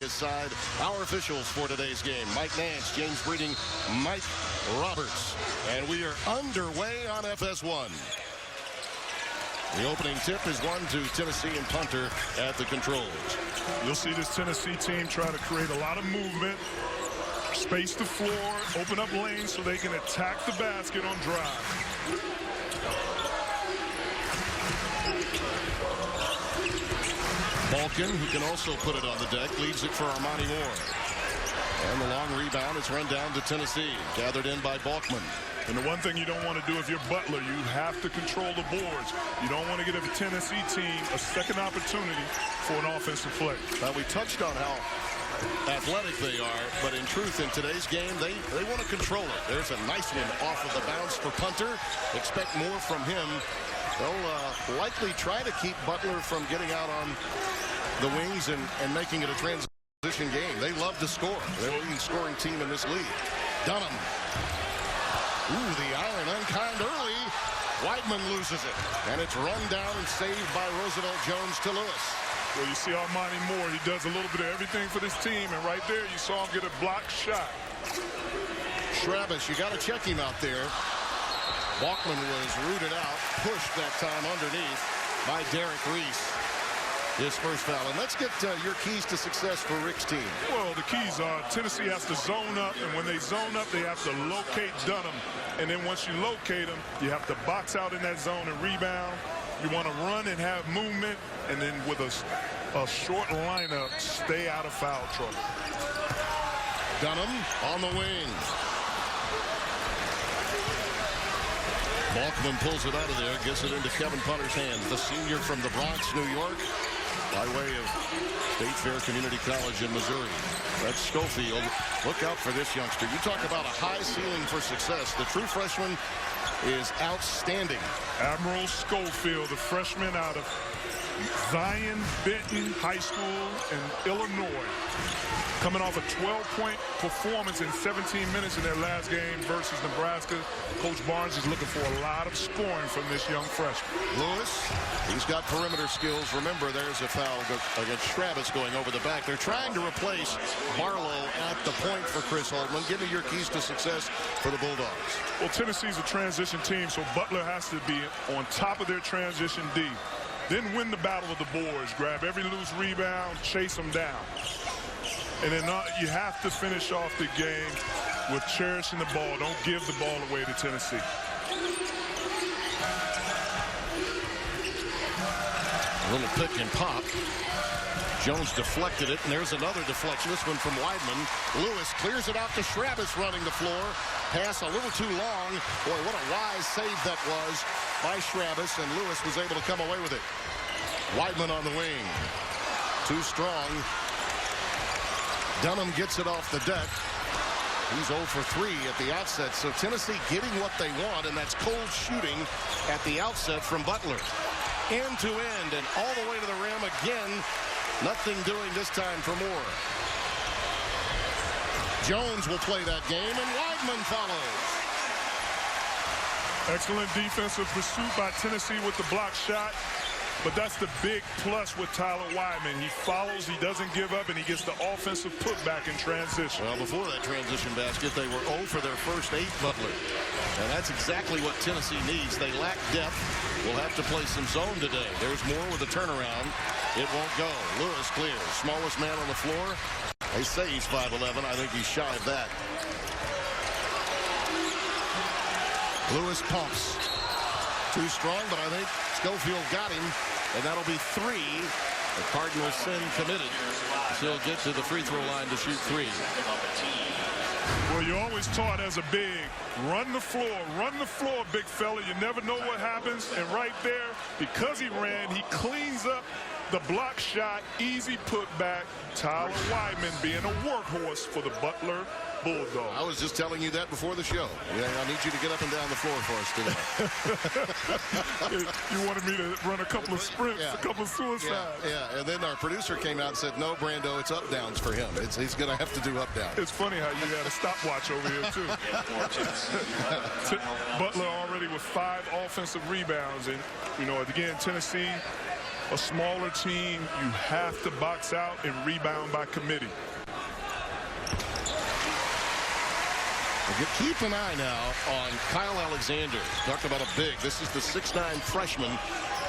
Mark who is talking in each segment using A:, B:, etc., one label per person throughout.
A: His side, our officials for today's game: Mike Nance, James Breeding, Mike Roberts. And we are underway on FS1. The opening tip is one to Tennessee and punter at the controls.
B: You'll see this Tennessee team try to create a lot of movement, space the floor, open up lanes so they can attack the basket on drive.
A: Balkan, who can also put it on the deck, leaves it for Armani Moore. And the long rebound is run down to Tennessee, gathered in by Balkman.
B: And the one thing you don't want to do if you're Butler, you have to control the boards. You don't want to give a Tennessee team a second opportunity for an offensive play.
A: We touched on how athletic they are, but in truth, in today's game, they want to control it. There's a nice one off of the bounce for punter. Expect more from him. They'll likely try to keep Butler from getting out on the wings and making it a transition game. They love to score. They're the leading scoring team in this league. Dunham. Ooh, the iron unkind early. Weidman loses it. And it's run down and saved by Roosevelt Jones to Lewis.
B: Well, you see Armani Moore. He does a little bit of everything for this team. And right there, you saw him get a blocked shot.
A: Travis, you got to check him out there. Balkman was rooted out, pushed that time underneath by Derek Reese. His first foul. And let's get your keys to success for Rick's team.
B: Well, the keys are Tennessee has to zone up, and when they zone up, they have to locate Dunham. And then once you locate him, you have to box out in that zone and rebound. You want to run and have movement, and then with a short lineup, stay out of foul trouble.
A: Dunham on the wing. Balkman pulls it out of there, gets it into Kevin Punter's hands. The senior from the Bronx, New York, by way of State Fair Community College in Missouri. That's Schofield. Look out for this youngster. You talk about a high ceiling for success. The true freshman is outstanding.
B: Admiral Schofield, the freshman out of Zion Benton High School in Illinois, coming off a 12-point performance in 17 minutes in their last game versus Nebraska. Coach Barnes is looking for a lot of scoring from this young freshman.
A: Lewis, he's got perimeter skills. Remember, there's a foul against Travis going over the back. They're trying to replace Barlow at the point for Chris Holtman. Give me your keys to success for the Bulldogs.
B: Well, Tennessee's a transition team, so Butler has to be on top of their transition D. Then win the battle of the boards. Grab every loose rebound, chase them down. And then you have to finish off the game with cherishing the ball. Don't give the ball away to Tennessee.
A: A little pick and pop. Jones deflected it, and there's another deflection. This one from Weidman. Lewis clears it out to Travis running the floor. Pass a little too long. Boy, what a wise save that was by Travis, and Lewis was able to come away with it. Weidman on the wing. Too strong. Dunham gets it off the deck. He's 0 for 3 at the outset. So Tennessee getting what they want, and that's cold shooting at the outset from Butler. End to end and all the way to the rim again. Nothing doing this time for Moore. Jones will play that game, and Weidman follows.
B: Excellent defensive pursuit by Tennessee with the block shot. But that's the big plus with Tyler Weidman. He follows, he doesn't give up, and he gets the offensive putback in transition.
A: Well, before that transition basket, they were 0 for their first 8, Butler. And that's exactly what Tennessee needs. They lack depth. We'll have to play some zone today. There's Moore with a turnaround. It won't go. Lewis clears. Smallest man on the floor. They say he's 5'11". I think he's shy of that. Lewis pumps. Too strong, but I think Schofield got him, and that'll be 3. The Cardinals sin committed. So he'll get to the free throw line to shoot 3.
B: Well, you're always taught as a big, run the floor, big fella. You never know what happens. And right there, because he ran, he cleans up the block shot, easy putback. Tyler Weidman being a workhorse for the Butler Bulldogs.
A: I was just telling you that before the show. Yeah, I need you to get up and down the floor for us today.
B: You wanted me to run a couple of sprints, a couple of suicides.
A: Yeah, and then our producer came out and said, no, Brando, it's up-downs for him. He's going to have to do up-down.
B: It's funny how you had a stopwatch over here, too. Butler already with 5 offensive rebounds. And, again, Tennessee a smaller team, you have to box out and rebound by committee.
A: Keep an eye now on Kyle Alexander. Talk about a big. This is the 6'9" freshman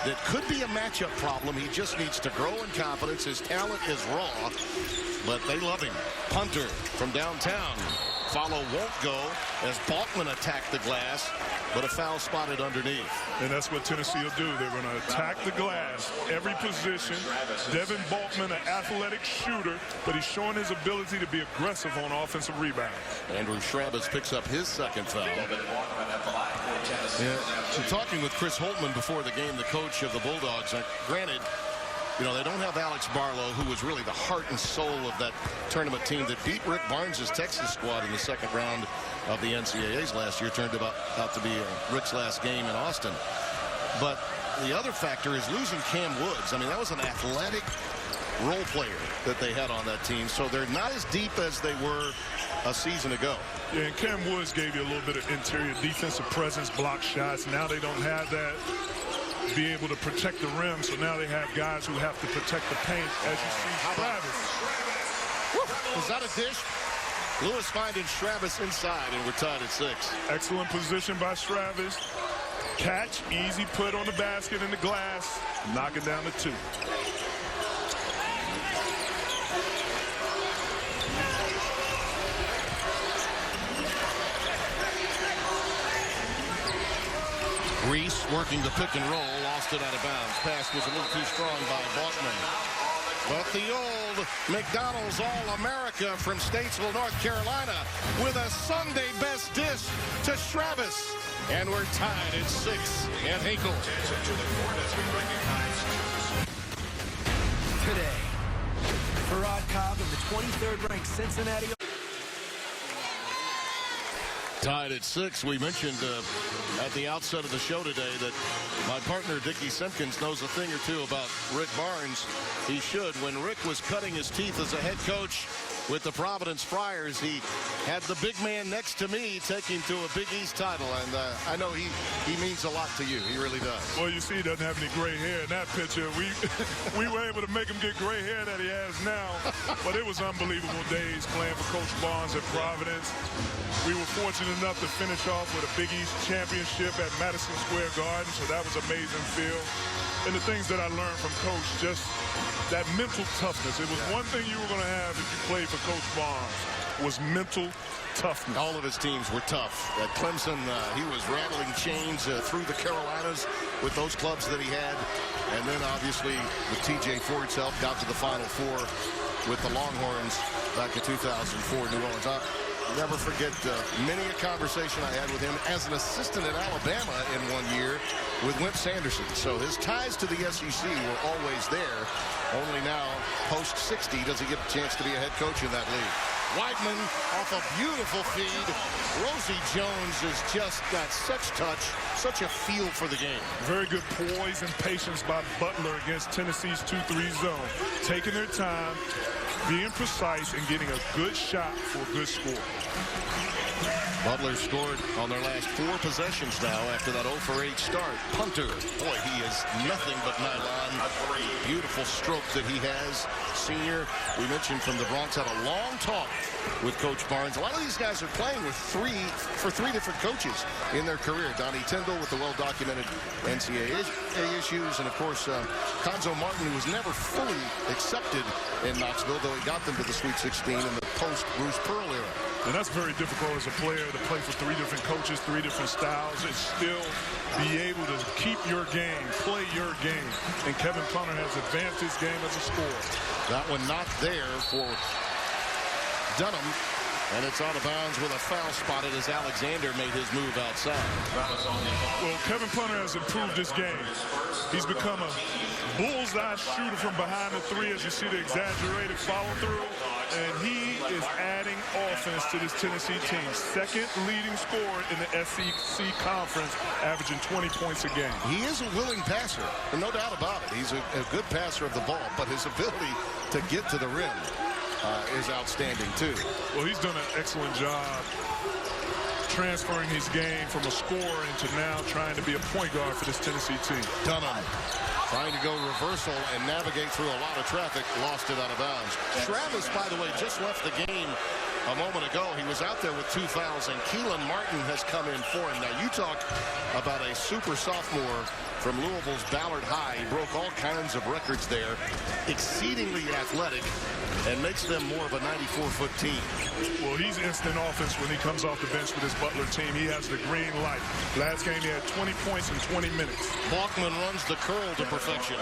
A: that could be a matchup problem. He just needs to grow in confidence. His talent is raw, but they love him. Punter from downtown. Follow won't go as Butler attacked the glass, but a foul spotted underneath.
B: And that's what Tennessee will do. They're going to attack the glass, every position. Devin Balkman, an athletic shooter, but he's showing his ability to be aggressive on offensive rebounds.
A: Andrew Schrabis picks up his second foul. Yeah, so talking with Chris Holtman before the game, the coach of the Bulldogs, granted, you know, they don't have Alex Barlow, who was really the heart and soul of that tournament team that beat Rick Barnes' Texas squad in the second round of the NCAAs last year. Turned out to be Rick's last game in Austin. But the other factor is losing Cam Woods. I mean, that was an athletic role player that they had on that team. So they're not as deep as they were a season ago.
B: Yeah, and Cam Woods gave you a little bit of interior defensive presence, block shots. Now they don't have that. Be able to protect the rim, so now they have guys who have to protect the paint, as you see Travis.
A: Was that a dish? Lewis finding Travis inside, and we're tied at 6.
B: Excellent position by Travis. Catch, easy put on the basket in the glass, knock it down to 2.
A: Reese working the pick and roll, lost it out of bounds. Pass was a little too strong by Balkman. But the old McDonald's All-America from Statesville, North Carolina, with a Sunday best dish to Travis. And we're tied at 6 at Henkel.
C: Today, Farad Cobb and the 23rd ranked Cincinnati.
A: Tied at 6. We mentioned at the outset of the show today that my partner Dickie Simpkins knows a thing or two about Rick Barnes. He should. When Rick was cutting his teeth as a head coach with the Providence Friars, he had the big man next to me take him to a Big East title, and I know he means a lot to you. He really does.
B: Well, you see, he doesn't have any gray hair in that picture. We were able to make him get gray hair that he has now, but it was unbelievable days playing for Coach Barnes at Providence. We were fortunate enough to finish off with a Big East championship at Madison Square Garden, so that was an amazing feel. And the things that I learned from Coach, just that mental toughness. It was one thing you were going to have if you played for Coach Barnes, was mental toughness.
A: All of his teams were tough. At Clemson, he was rattling chains through the Carolinas with those clubs that he had. And then, obviously, with T.J. Ford's help, got to the Final Four with the Longhorns back in 2004 New Orleans. I'll never forget many a conversation I had with him as an assistant at Alabama in one year with Wimp Sanderson. So his ties to the SEC were always there. Only now, post-60, does he get a chance to be a head coach in that league. Weidman off a beautiful feed. Rosie Jones has just got such touch, such a feel for the game.
B: Very good poise and patience by Butler against Tennessee's 2-3 zone. Taking their time, being precise, and getting a good shot for a good score.
A: Butler scored on their last 4 possessions now after that 0-for-8 start. Punter, boy, he is nothing but nylon. Beautiful stroke that he has. Senior, we mentioned from the Bronx, had a long talk with Coach Barnes. A lot of these guys are playing with 3 different coaches in their career. Donnie Tyndall with the well-documented NCAA issues, and of course, Conzo Martin, who was never fully accepted in Knoxville, though he got them to the Sweet 16 in the post-Bruce Pearl era.
B: And that's very difficult as a player to play for 3 different coaches, 3 different styles, and still be able to keep your game, play your game. And Kevin Punter has advanced his game as a scorer.
A: That one not there for Dunham, and it's out of bounds with a foul spotted as Alexander made his move outside.
B: Well, Kevin Punter has improved his game. He's become a bullseye shooter from behind the 3, as you see the exaggerated follow-through. And he is adding offense to this Tennessee team. Second leading scorer in the SEC Conference, averaging 20 points a game.
A: He is a willing passer, no doubt about it. He's a good passer of the ball, but his ability to get to the rim is outstanding, too.
B: Well, he's done an excellent job transferring his game from a scorer into now trying to be a point guard for this Tennessee team.
A: Dunham Trying to go reversal and navigate through a lot of traffic, lost it out of bounds. Travis, by the way, just left the game a moment ago. He was out there with 2 fouls, and Keelan Martin has come in for him. Now, you talk about a super sophomore from Louisville's Ballard High. He broke all kinds of records there, exceedingly athletic, and makes them more of a 94-foot team.
B: Well, he's instant offense when he comes off the bench with his Butler team. He has the green light. Last game, he had 20 points in 20 minutes.
A: Balkman runs the curl to perfection.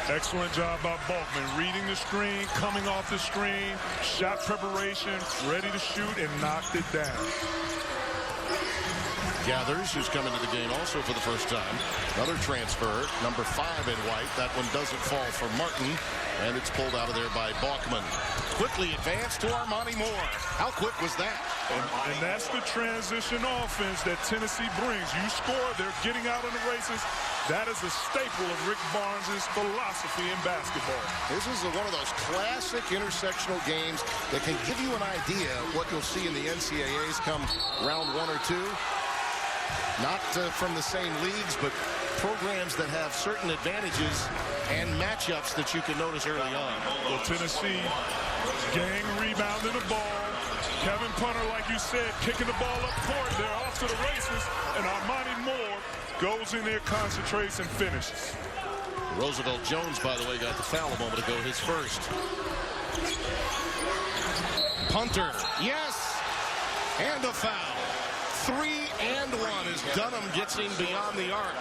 B: Excellent job by Balkman, reading the screen, coming off the screen, shot preparation, ready to shoot, and knocked it down.
A: Gathers, who's come into the game also for the first time. Another transfer, number 5 in white. That one doesn't fall for Martin, and it's pulled out of there by Balkman. Quickly advanced to Armani Moore. How quick was that?
B: And that's the transition offense that Tennessee brings. You score, they're getting out in the races. That is a staple of Rick Barnes' philosophy in basketball.
A: This is one of those classic intersectional games that can give you an idea what you'll see in the NCAAs come round 1 or 2. Not from the same leagues, but programs that have certain advantages and matchups that you can notice early on.
B: Well, Tennessee gang rebounding the ball. Kevin Punter, like you said, kicking the ball up court. They're off to the races, and Armani Moore goes in there, concentrates, and finishes.
A: Roosevelt Jones, by the way, got the foul a moment ago, his first. Punter, yes, and a foul. 3 and 1 as Dunham gets in beyond the arc.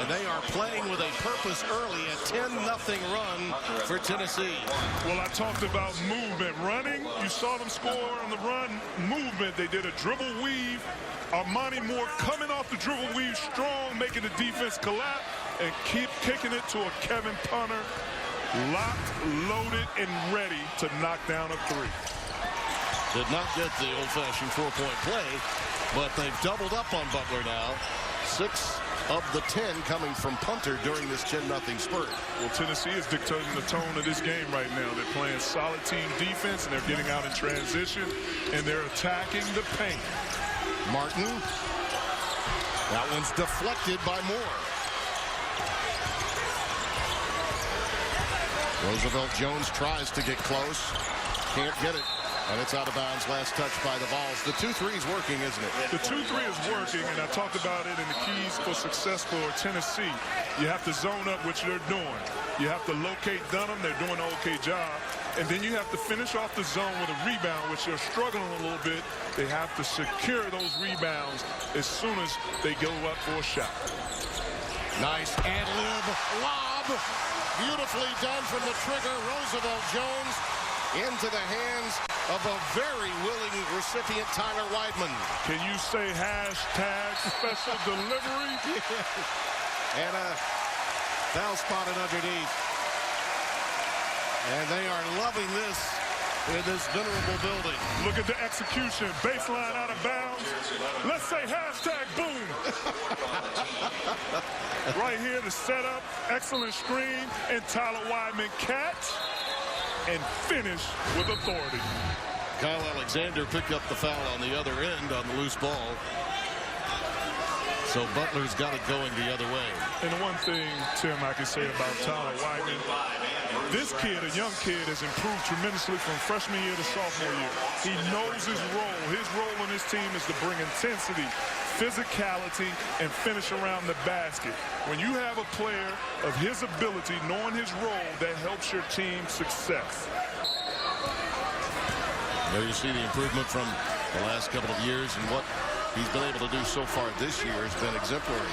A: And they are playing with a purpose early, a 10-0 run for Tennessee.
B: Well, I talked about movement. Running, you saw them score on the run. Movement, they did a dribble weave. Armani Moore coming off the dribble weave strong, making the defense collapse and keep kicking it to a Kevin Punter. Locked, loaded, and ready to knock down a 3.
A: Did not get the old-fashioned 4-point play, but they've doubled up on Butler now. 6 of the 10 coming from Punter during this 10-0 spurt.
B: Well, Tennessee is dictating the tone of this game right now. They're playing solid team defense, and they're getting out in transition, and they're attacking the paint.
A: Martin. That one's deflected by Moore. Roosevelt Jones tries to get close. Can't get it. And it's out of bounds. Last touch by the Vols. The 2-3 is working, isn't it?
B: The 2-3 is working, and I talked about it in the keys for success for Tennessee. You have to zone up, which they're doing. You have to locate Dunham. They're doing an okay job. And then you have to finish off the zone with a rebound, which they're struggling a little bit. They have to secure those rebounds as soon as they go up for a shot.
A: Nice ad-lib lob. Beautifully done from the trigger. Roosevelt Jones into the hands of a very willing recipient, Tyler Weidman.
B: Can you say hashtag special delivery?
A: And a foul spotted underneath. And they are loving this in this venerable building.
B: Look at the execution. Baseline out of bounds. Let's say hashtag boom. Right here, the setup. Excellent screen. And Tyler Weidman catch and finish with authority.
A: Kyle Alexander picked up the foul on the other end on the loose ball. So Butler's got it going the other way.
B: And the one thing, Tim, I can say about Tyler Weidman, this kid, a young kid, has improved tremendously from freshman year to sophomore year. He knows his role. His role in this team is to bring intensity, physicality, and finish around the basket. When you have a player of his ability, knowing his role, that helps your team success.
A: There you see the improvement from the last couple of years, and what he's been able to do so far this year has been exemplary.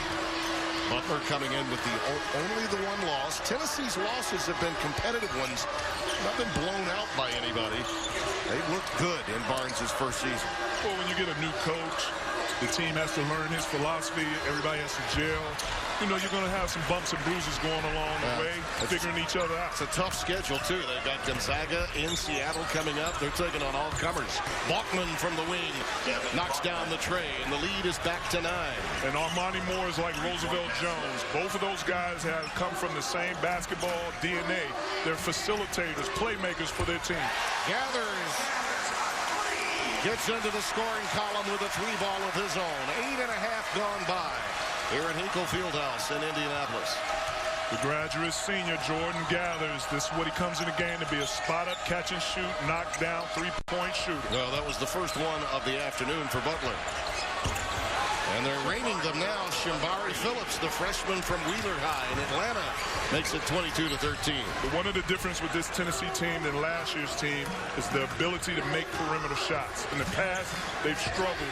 A: Butler coming in with only the one loss. Tennessee's losses have been competitive ones, not been blown out by anybody. They've looked good in Barnes' first season.
B: Well, when you get a new coach, the team has to learn his philosophy. Everybody has to gel. You know, you're going to have some bumps and bruises going along the way, figuring each other out.
A: It's a tough schedule, too. They've got Gonzaga in Seattle coming up. They're taking on all comers. Balkman from the wing knocks down the tray, and the lead is back to 9.
B: And Armani Moore is like Roosevelt Jones. Both of those guys have come from the same basketball DNA. They're facilitators, playmakers for their team.
A: Gathers. Gets into the scoring column with a 3-ball of his own. 8.5 gone by here at Henkel Fieldhouse in Indianapolis.
B: The graduate senior, Jordan Gathers. This is what he comes in the game to be, a spot-up, catch-and-shoot, knock-down, three-point shooter.
A: Well, that was the first one of the afternoon for Butler. And they're reigning them now. Shimbari Phillips, the freshman from Wheeler High in Atlanta, makes it 22-13.
B: One of the difference with this Tennessee team than last year's team is the ability to make perimeter shots. In the past, they've struggled.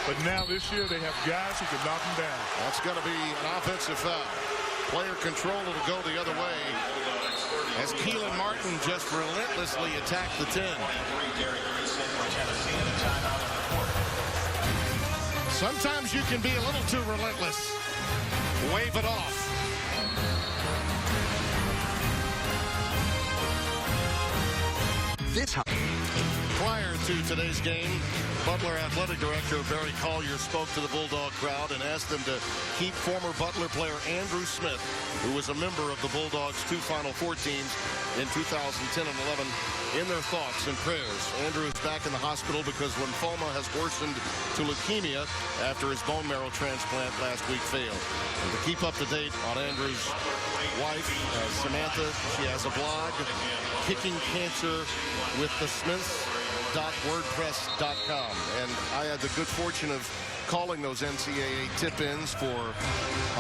B: But now this year, they have guys who can knock them down.
A: That's going to be an offensive foul. Player control will go the other way as Keelan Martin just relentlessly attacked the 10. Sometimes you can be a little too relentless. Wave it off. Prior to today's game, Butler Athletic Director Barry Collier spoke to the Bulldog crowd and asked them to keep former Butler player Andrew Smith, who was a member of the Bulldogs' 2 Final Four teams in 2010 and 11, in their thoughts and prayers. Andrew is back in the hospital because lymphoma has worsened to leukemia after his bone marrow transplant last week failed. And to keep up to date on Andrew's wife, Samantha, she has a blog, Kicking Cancer with the Smiths.wordpress.com. And I had the good fortune of calling those NCAA tip-ins for,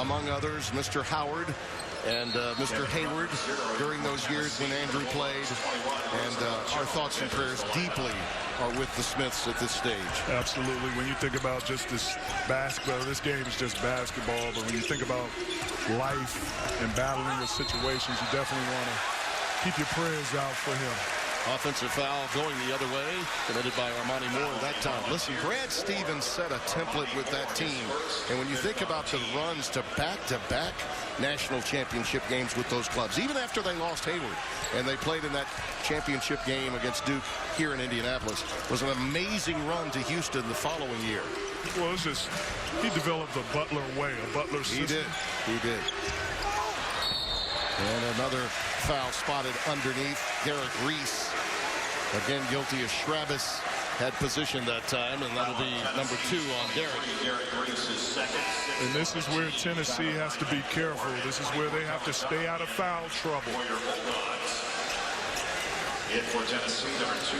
A: among others, Mr. Howard and Mr. Hayward during those years when Andrew played. And our thoughts and prayers deeply are with the Smiths at this stage.
B: Absolutely. When you think about just this basketball, this game is just basketball. But when you think about life and battling with situations, you definitely want to keep your prayers out for him.
A: Offensive foul going the other way, committed by Armani Moore that time. Listen, Brad Stevens set a template with that team. And when you think about the runs to back-to-back national championship games with those clubs, even after they lost Hayward, and they played in that championship game against Duke here in Indianapolis, was an amazing run to Houston the following year.
B: Well, it's just, he developed a Butler way, a Butler system.
A: He did. And another foul spotted underneath. Derek Reese, again guilty of Schrabbis, had position that time, and that'll be number 2 on Derek.
B: And this is where Tennessee has to be careful. This is where they have to stay out of foul trouble.
D: For Tennessee, number 2,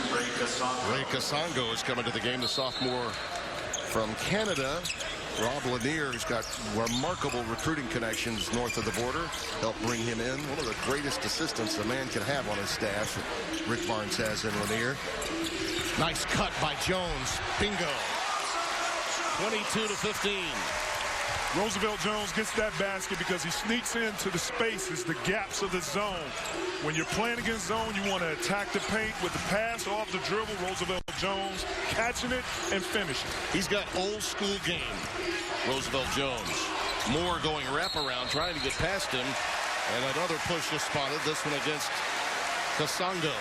A: Ray Kasongo is coming to the game, the sophomore from Canada. Rob Lanier has got remarkable recruiting connections north of the border. Helped bring him in. One of the greatest assistants a man can have on his staff, Rick Barnes has in Lanier. Nice cut by Jones. Bingo. 22-15.
B: Roosevelt Jones gets that basket because he sneaks into the spaces, the gaps of the zone. When you're playing against zone, you want to attack the paint with the pass off the dribble. Roosevelt Jones catching it and finishing.
A: He's got old school game, Roosevelt Jones. Moore going wraparound, trying to get past him. And another push is spotted, this one against Kasongo.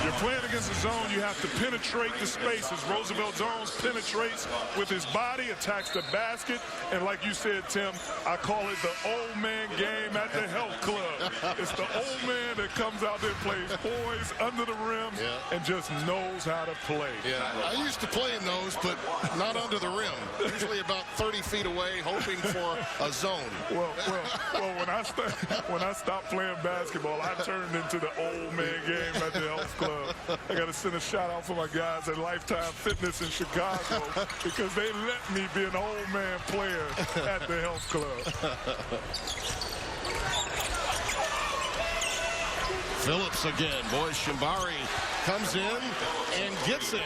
B: You're playing against the zone, you have to penetrate the spaces. Roosevelt Jones penetrates with his body, attacks the basket, and like you said, Tim, I call it the old man game at the health club. It's the old man that comes out there, plays poise under the rim, and just knows how to play.
A: Yeah, I used to play in those, but not under the rim. Usually about 30 feet away, hoping for a zone.
B: Well, when I stopped playing basketball, I turned into the old man game at the health club. I got to send a shout out for my guys at Lifetime Fitness in Chicago because they let me be an old man player at the health club.
A: Phillips again. Boy, Shimbari comes in and gets in.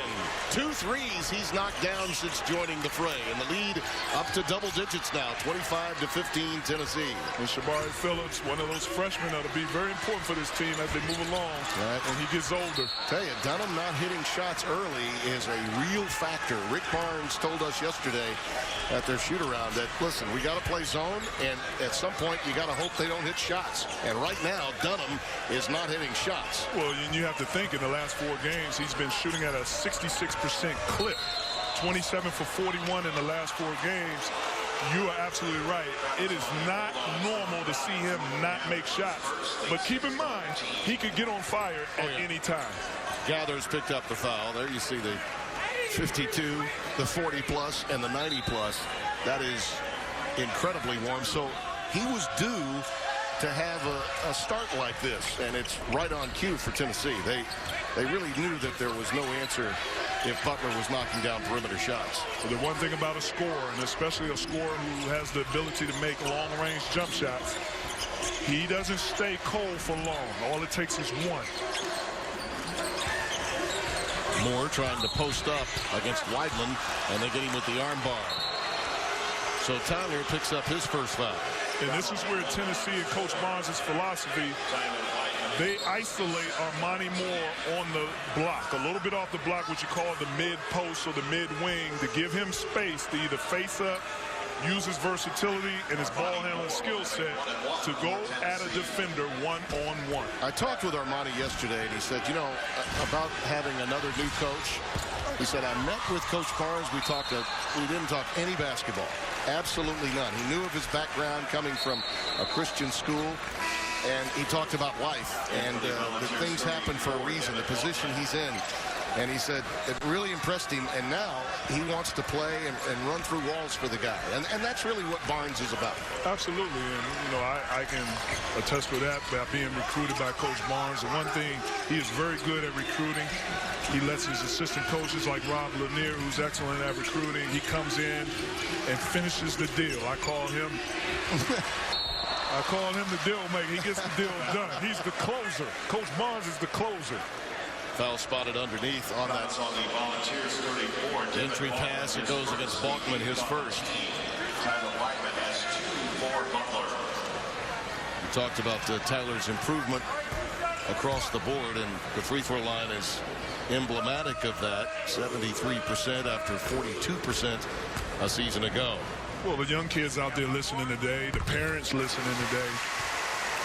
A: 2 threes he's knocked down since joining the fray. And the lead up to double digits now, 25-15 Tennessee.
B: And Shimbari Phillips, one of those freshmen that'll be very important for this team as they move along when he gets older.
A: Tell you, Dunham not hitting shots early is a real factor. Rick Barnes told us yesterday at their shoot-around that, listen, we got to play zone, and at some point you got to hope they don't hit shots. And right now, Dunham is not hitting shots.
B: Well, you have to think in the last 4 games, he's been shooting at a 66% clip, 27 for 41 in the last 4 games. You are absolutely right. It is not normal to see him not make shots. But keep in mind, he could get on fire at any time.
A: Gathers picked up the foul. There you see the 52, the 40-plus, and the 90-plus. That is incredibly warm. So he was due to have a start like this, and it's right on cue for Tennessee. They really knew that there was no answer if Butler was knocking down perimeter shots.
B: Well, the one thing about a scorer, and especially a scorer who has the ability to make long-range jump shots, he doesn't stay cold for long. All it takes is one.
A: Moore trying to post up against Weidman, and they get him with the arm bar. So Tyler picks up his first foul.
B: And this is where Tennessee and Coach Barnes' philosophy, they isolate Armani Moore on the block, a little bit off the block, what you call the mid-post or the mid-wing, to give him space to either face up, use his versatility and his ball handling skill set to go at a defender one-on-one.
A: I talked with Armani yesterday, and he said, you know, about having another new coach. He said, I met with Coach Barnes. We didn't talk any basketball. Absolutely none. He knew of his background coming from a Christian school, and he talked about life and that things happen for a reason, the position he's in. And he said it really impressed him, and now he wants to play and run through walls for the guy. And that's really what Barnes is about.
B: Absolutely. And, you know, I can attest to that by being recruited by Coach Barnes. The one thing, he is very good at recruiting. He lets his assistant coaches like Rob Lanier, who's excellent at recruiting, he comes in and finishes the deal. I call him the deal maker. He gets the deal done. He's the closer. Coach Barnes is the closer.
A: Foul spotted underneath on that entry pass. It goes against Balkman, his first. We talked about Tyler's improvement across the board, and the free throw line is emblematic of that. 73% after 42% a season ago.
B: Well, the young kids out there listening today, the parents listening today,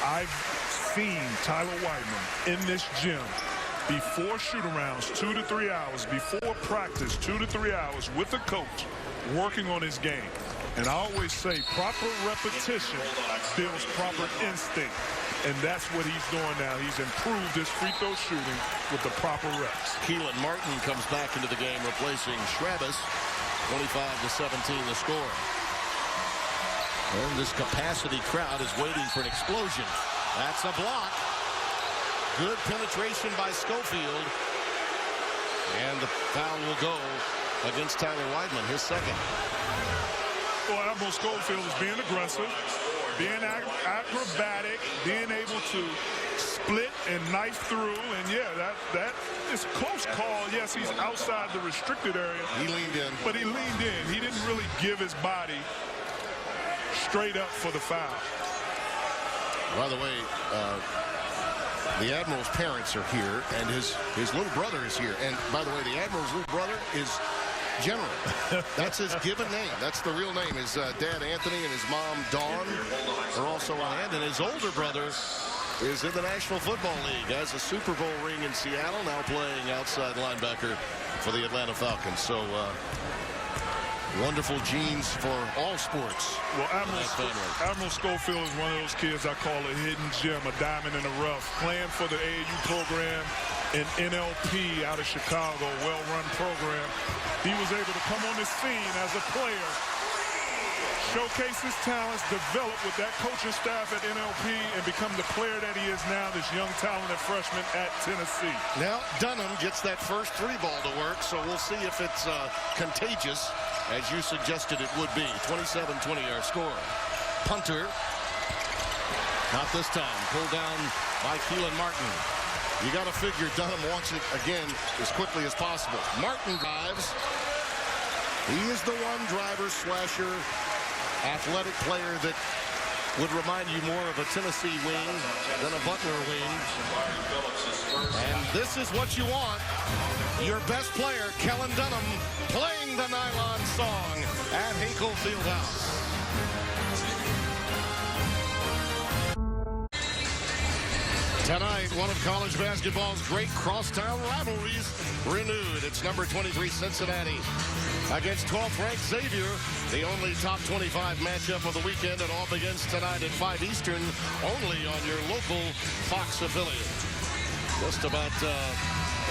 B: I've seen Tyler Weidman in this gym before shoot-arounds, 2 to 3 hours, before practice, 2 to 3 hours with the coach, working on his game. And I always say proper repetition builds proper instinct. And that's what he's doing now. He's improved his free throw shooting with the proper reps.
A: Keelan Martin comes back into the game, replacing Schrabbis. 25-17 the score. And this capacity crowd is waiting for an explosion. That's a block. Good penetration by Schofield. And the foul will go against Tyler Weidman, his second.
B: Well, Admiral Schofield is being aggressive, being acrobatic, being able to split and knife through. And, yeah, that is a close call. Yes, he's outside the restricted area.
A: He leaned in.
B: But he leaned in. He didn't really give his body straight up for the foul.
A: By the way, the Admiral's parents are here, and his little brother is here. And by the way, the Admiral's little brother is General. That's his given name. That's the real name. His dad, Anthony, and his mom, Dawn, are also on hand. And his older brother is in the National Football League. Has a Super Bowl ring in Seattle, now playing outside linebacker for the Atlanta Falcons. So, wonderful genes for all sports.
B: Well, Admiral Schofield is one of those kids I call a hidden gem, a diamond in the rough. Playing for the AAU program in NLP out of Chicago, well-run program. He was able to come on the scene as a player, showcase his talents, develop with that coaching staff at NLP, and become the player that he is now, this young, talented freshman at Tennessee.
A: Now, Dunham gets that first three ball to work, so we'll see if it's contagious, as you suggested it would be. 27-20 our score. Punter. Not this time. Pulled down by Keelan Martin. You got to figure Dunham wants it again as quickly as possible. Martin drives. He is the one driver, slasher, athletic player that would remind you more of a Tennessee wing than a Butler wing. And this is what you want. Your best player, Kellen Dunham, playing the nylon song at Henkel Fieldhouse. Tonight, one of college basketball's great crosstown rivalries renewed. It's number 23 Cincinnati against 12th-ranked Xavier. The only top 25 matchup of the weekend. It all begins tonight at 5 Eastern, only on your local Fox affiliate. Just about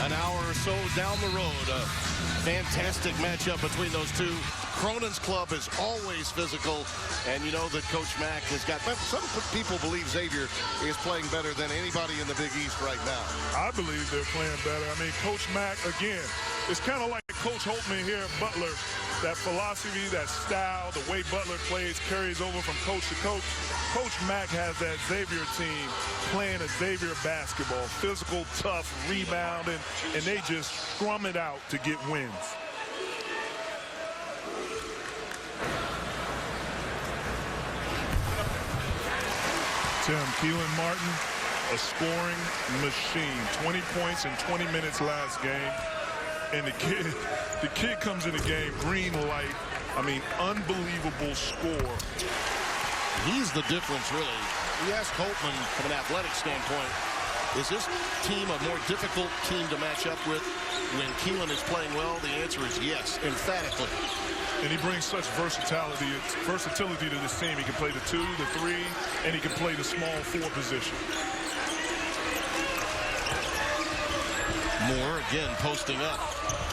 A: an hour or so down the road. A fantastic matchup between those two Cronin's club is always physical, and you know that Coach Mack has got. Some people believe Xavier is playing better than anybody in the Big East right now.
B: I believe they're playing better. I mean, Coach Mack, again, it's kind of like Coach Holtman here at Butler. That philosophy, that style, the way Butler plays carries over from coach to coach. Coach Mack has that Xavier team playing a Xavier basketball, physical, tough, rebounding, and they just scrum it out to get wins. Keelan Martin, a scoring machine. 20 points in 20 minutes last game. And the kid comes in the game, green light. I mean, unbelievable score.
A: He's the difference, really. You ask Holtman from an athletic standpoint, is this team a more difficult team to match up with when Keelan is playing well? The answer is yes, emphatically.
B: And he brings such versatility to this team. He can play the 2, the 3, and he can play the small 4 position.
A: Moore again posting up.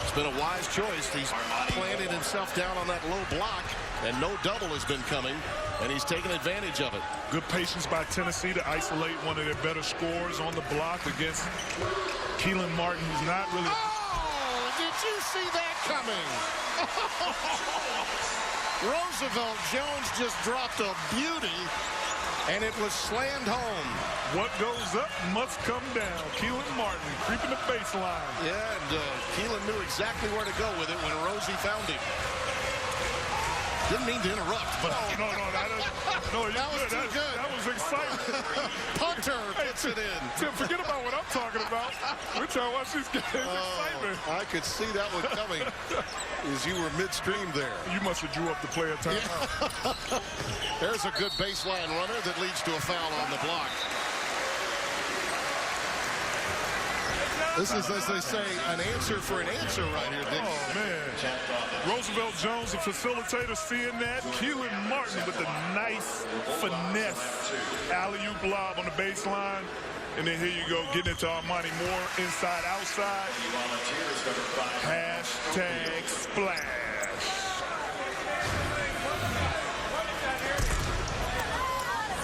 A: It's been a wise choice. He's planted himself down on that low block, and no double has been coming, and he's taken advantage of it.
B: Good patience by Tennessee to isolate one of their better scorers on the block against Keelan Martin, who's not really...
A: Oh, did you see that coming? Roosevelt Jones just dropped a beauty, and it was slammed home.
B: What goes up must come down. Keelan Martin creeping the baseline.
A: Yeah, and Keelan knew exactly where to go with it when Rosie found him. Didn't mean to interrupt, but...
B: No, that was too good. That was exciting.
A: Punter puts it in.
B: Tim, forget about what I'm talking about. We're trying to watch these games. Excitement.
A: I could see that one coming as you were midstream there.
B: You must have drew up the play of timeout.
A: Yeah. There's a good baseline runner that leads to a foul on the block. This is, as they say, an answer for an answer right here, Dick.
B: Oh, man. Roosevelt Jones, the facilitator, seeing that. Keelan Martin with a nice finesse alley-oop lob on the baseline. And then here you go, getting into Armani Moore, inside, outside. Hashtag splash.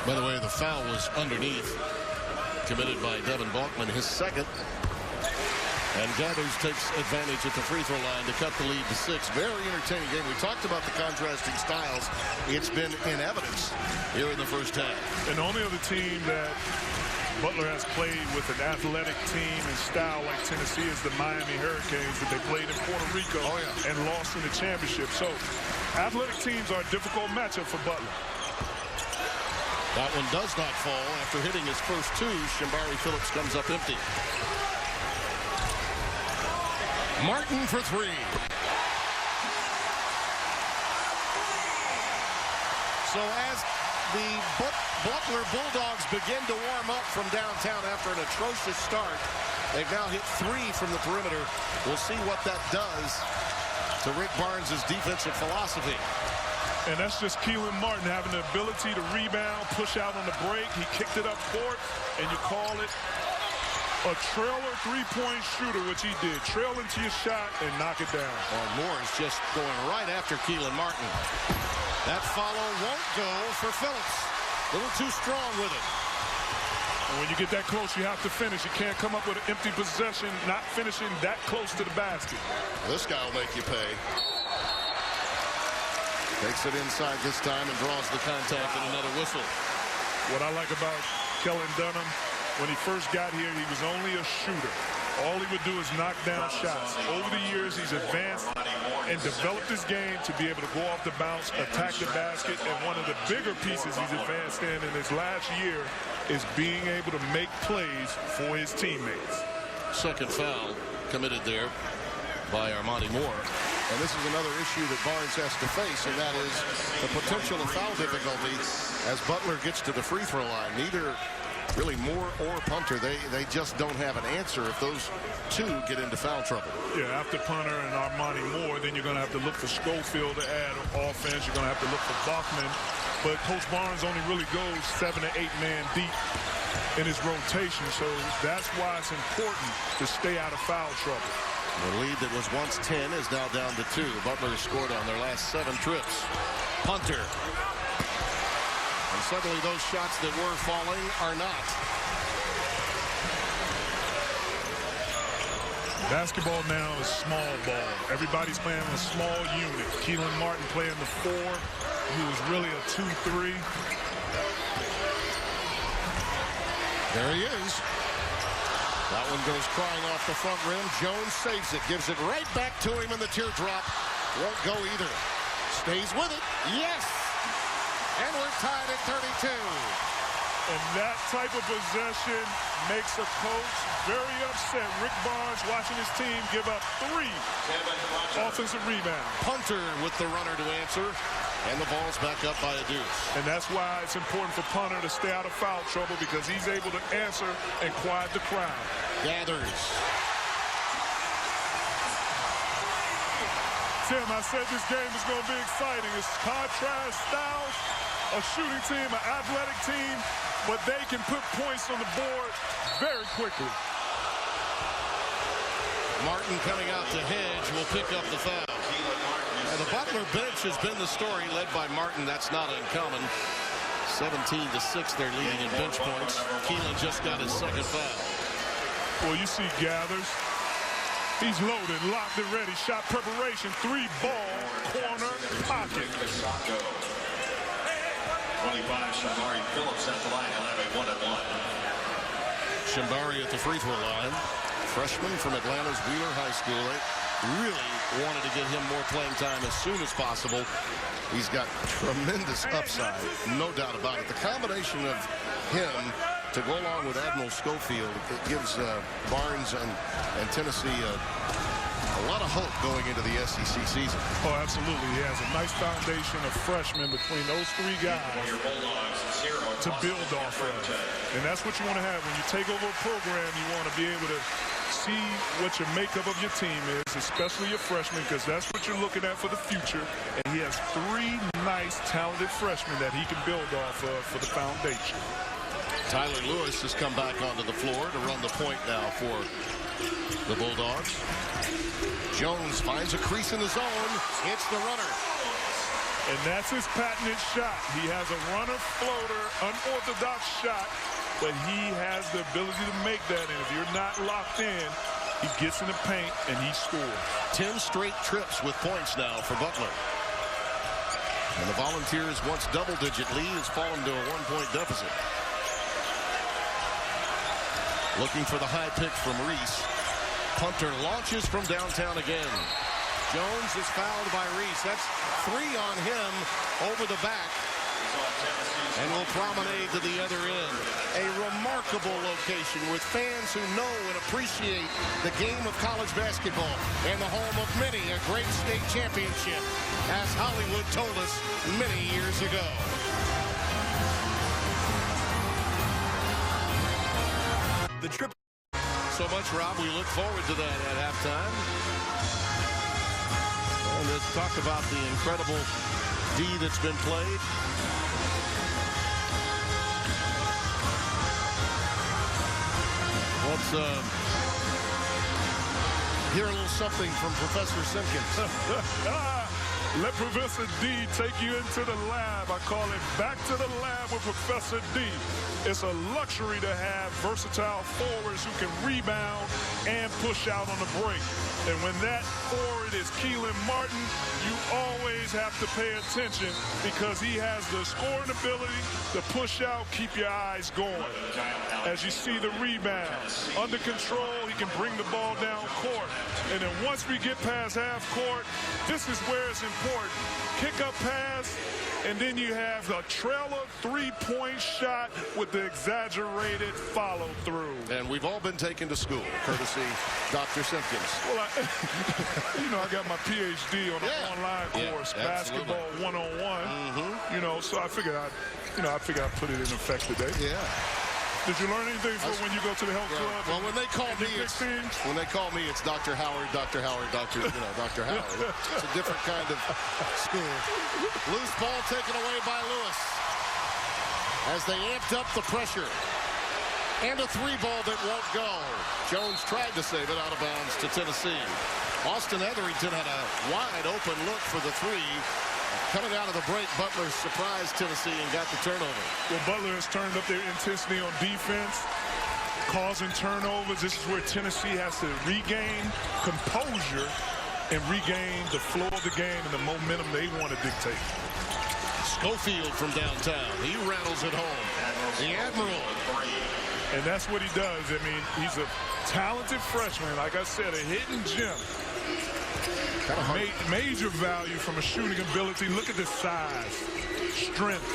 A: By the way, the foul was underneath, committed by Devin Balkman, his second. And Gathers takes advantage at the free throw line to cut the lead to 6. Very entertaining game. We talked about the contrasting styles. It's been in evidence here in the first half.
B: And the only other team that Butler has played with an athletic team and style like Tennessee is the Miami Hurricanes that they played in Puerto Rico and lost in the championship. So athletic teams are a difficult matchup for Butler.
A: That one does not fall after hitting his first 2. Shambari Phillips comes up empty. Martin for 3. So as the Butler Bulldogs begin to warm up from downtown after an atrocious start, they've now hit 3 from the perimeter. We'll see what that does to Rick Barnes' defensive philosophy.
B: And that's just Keelan Martin having the ability to rebound, push out on the break. He kicked it up court, and you call it a trailer three-point shooter, which he did. Trail into your shot and knock it down.
A: Moore is just going right after Keelan Martin. That follow won't go for Phillips. A little too strong with it.
B: And when you get that close, you have to finish. You can't come up with an empty possession, not finishing that close to the basket.
A: This guy will make you pay. Takes it inside this time and draws the contact and another whistle.
B: What I like about Kellen Dunham, when he first got here, he was only a shooter. All he would do is knock down shots. Over the years, he's advanced and developed his game to be able to go off the bounce, attack the basket, and one of the bigger pieces he's advanced in his last year is being able to make plays for his teammates.
A: Second foul committed there by Armani Moore. And this is another issue that Barnes has to face, and that is the potential of foul difficulty as Butler gets to the free throw line. Neither really Moore or Punter, they just don't have an answer if those two get into foul trouble.
B: Yeah, after Punter and Armani Moore, then you're going to have to look for Schofield to add offense. You're going to have to look for Bachman. But Coach Barnes only really goes 7 to 8 man deep in his rotation, so that's why it's important to stay out of foul trouble.
A: The lead that was once 10 is now down to 2. Butler scored on their last 7 trips. Punter. And suddenly those shots that were falling are not.
B: Basketball now is small ball. Everybody's playing a small unit. Keelan Martin playing the 4, who was really a 2-3.
A: There he is. That one goes crying off the front rim. Jones saves it, gives it right back to him in the teardrop. Won't go either. Stays with it. Yes! And we're tied at 32.
B: And that type of possession makes a coach very upset. Rick Barnes watching his team give up 3 offensive rebounds.
A: Punter with the runner to answer. And the ball's back up by a deuce.
B: And that's why it's important for Punter to stay out of foul trouble, because he's able to answer and quiet the crowd.
A: Gathers.
B: Tim, I said this game is going to be exciting. It's contrast styles, a shooting team, an athletic team, but they can put points on the board very quickly.
A: Martin coming out to hedge will pick up the foul. And the Butler bench has been the story, led by Martin. That's not uncommon. 17-6, they're leading in bench points. Keelan just got his 2nd foul.
B: Well, you see Gathers. He's loaded, locked and ready. Shot preparation, 3-ball, corner, pocket.
D: 25, Shambari Phillips at the line. He'll have a 1-and-1.
A: Shambari at the free throw line. Freshman from Atlanta's Wheeler High School. They really wanted to get him more playing time as soon as possible. He's got tremendous upside, no doubt about it. The combination of him to go along with Admiral Schofield, it gives Barnes and Tennessee a lot of hope going into the SEC season.
B: Oh, absolutely. He has a nice foundation of freshmen between those 3 guys to build off of. And that's what you want to have. When you take over a program, you want to be able to see what your makeup of your team is, especially your freshmen, because that's what you're looking at for the future. And he has 3 nice, talented freshmen that he can build off of for the foundation.
A: Tyler Lewis has come back onto the floor to run the point now for the Bulldogs. Jones finds a crease in the zone. Hits the runner.
B: And that's his patented shot. He has a runner floater, unorthodox shot, but he has the ability to make that. And if you're not locked in, he gets in the paint and he scores.
A: 10 straight trips with points now for Butler. And the Volunteers' once double-digit lead has fallen to a 1-point deficit. Looking for the high pick from Reese. Punter launches from downtown again. Jones is fouled by Reese. That's 3 on him over the back. And will promenade to the other end. A remarkable location with fans who know and appreciate the game of college basketball and the home of many a great state championship, as Hollywood told us many years ago.
C: The trip.
A: So much, Rob. We look forward to that at halftime. And let's talk about the incredible D that's been played. Let's hear a little something from Professor Simpkins.
B: Let Professor D take you into the lab. I call it Back to the Lab with Professor D. It's a luxury to have versatile forwards who can rebound and push out on the break. And when that forward is Keelan Martin, you always have to pay attention because he has the scoring ability to push out, keep your eyes going. As you see the rebound, under control, he can bring the ball down court. And then once we get past half court, this is where it's important. Kick up pass, and then you have a trailer 3-point shot with the exaggerated follow through.
A: And we've all been taken to school, courtesy Dr. Simpkins.
B: Well, I got my PhD on an online course, basketball 101. You know, so I figured I'd put it in effect today.
A: Yeah.
B: Did you learn anything from when you go to the health club?
A: Well, when they call me, it's Dr. Howard, Dr. Howard, Dr. Howard. It's a different kind of school. Loose ball taken away by Lewis as they amped up the pressure. And a three ball that won't go. Jones tried to save it out of bounds to Tennessee. Austin Etherington had a wide open look for the three. Coming out of the break, Butler surprised Tennessee and got the turnover.
B: Well, Butler has turned up their intensity on defense, causing turnovers. This is where Tennessee has to regain composure and regain the flow of the game and the momentum they want to dictate.
A: Schofield from downtown. He rattles it home. The Admiral.
B: And that's what he does. I mean, he's a talented freshman. Like I said, a hidden gem. Major value from a shooting ability. Look at the size, strength.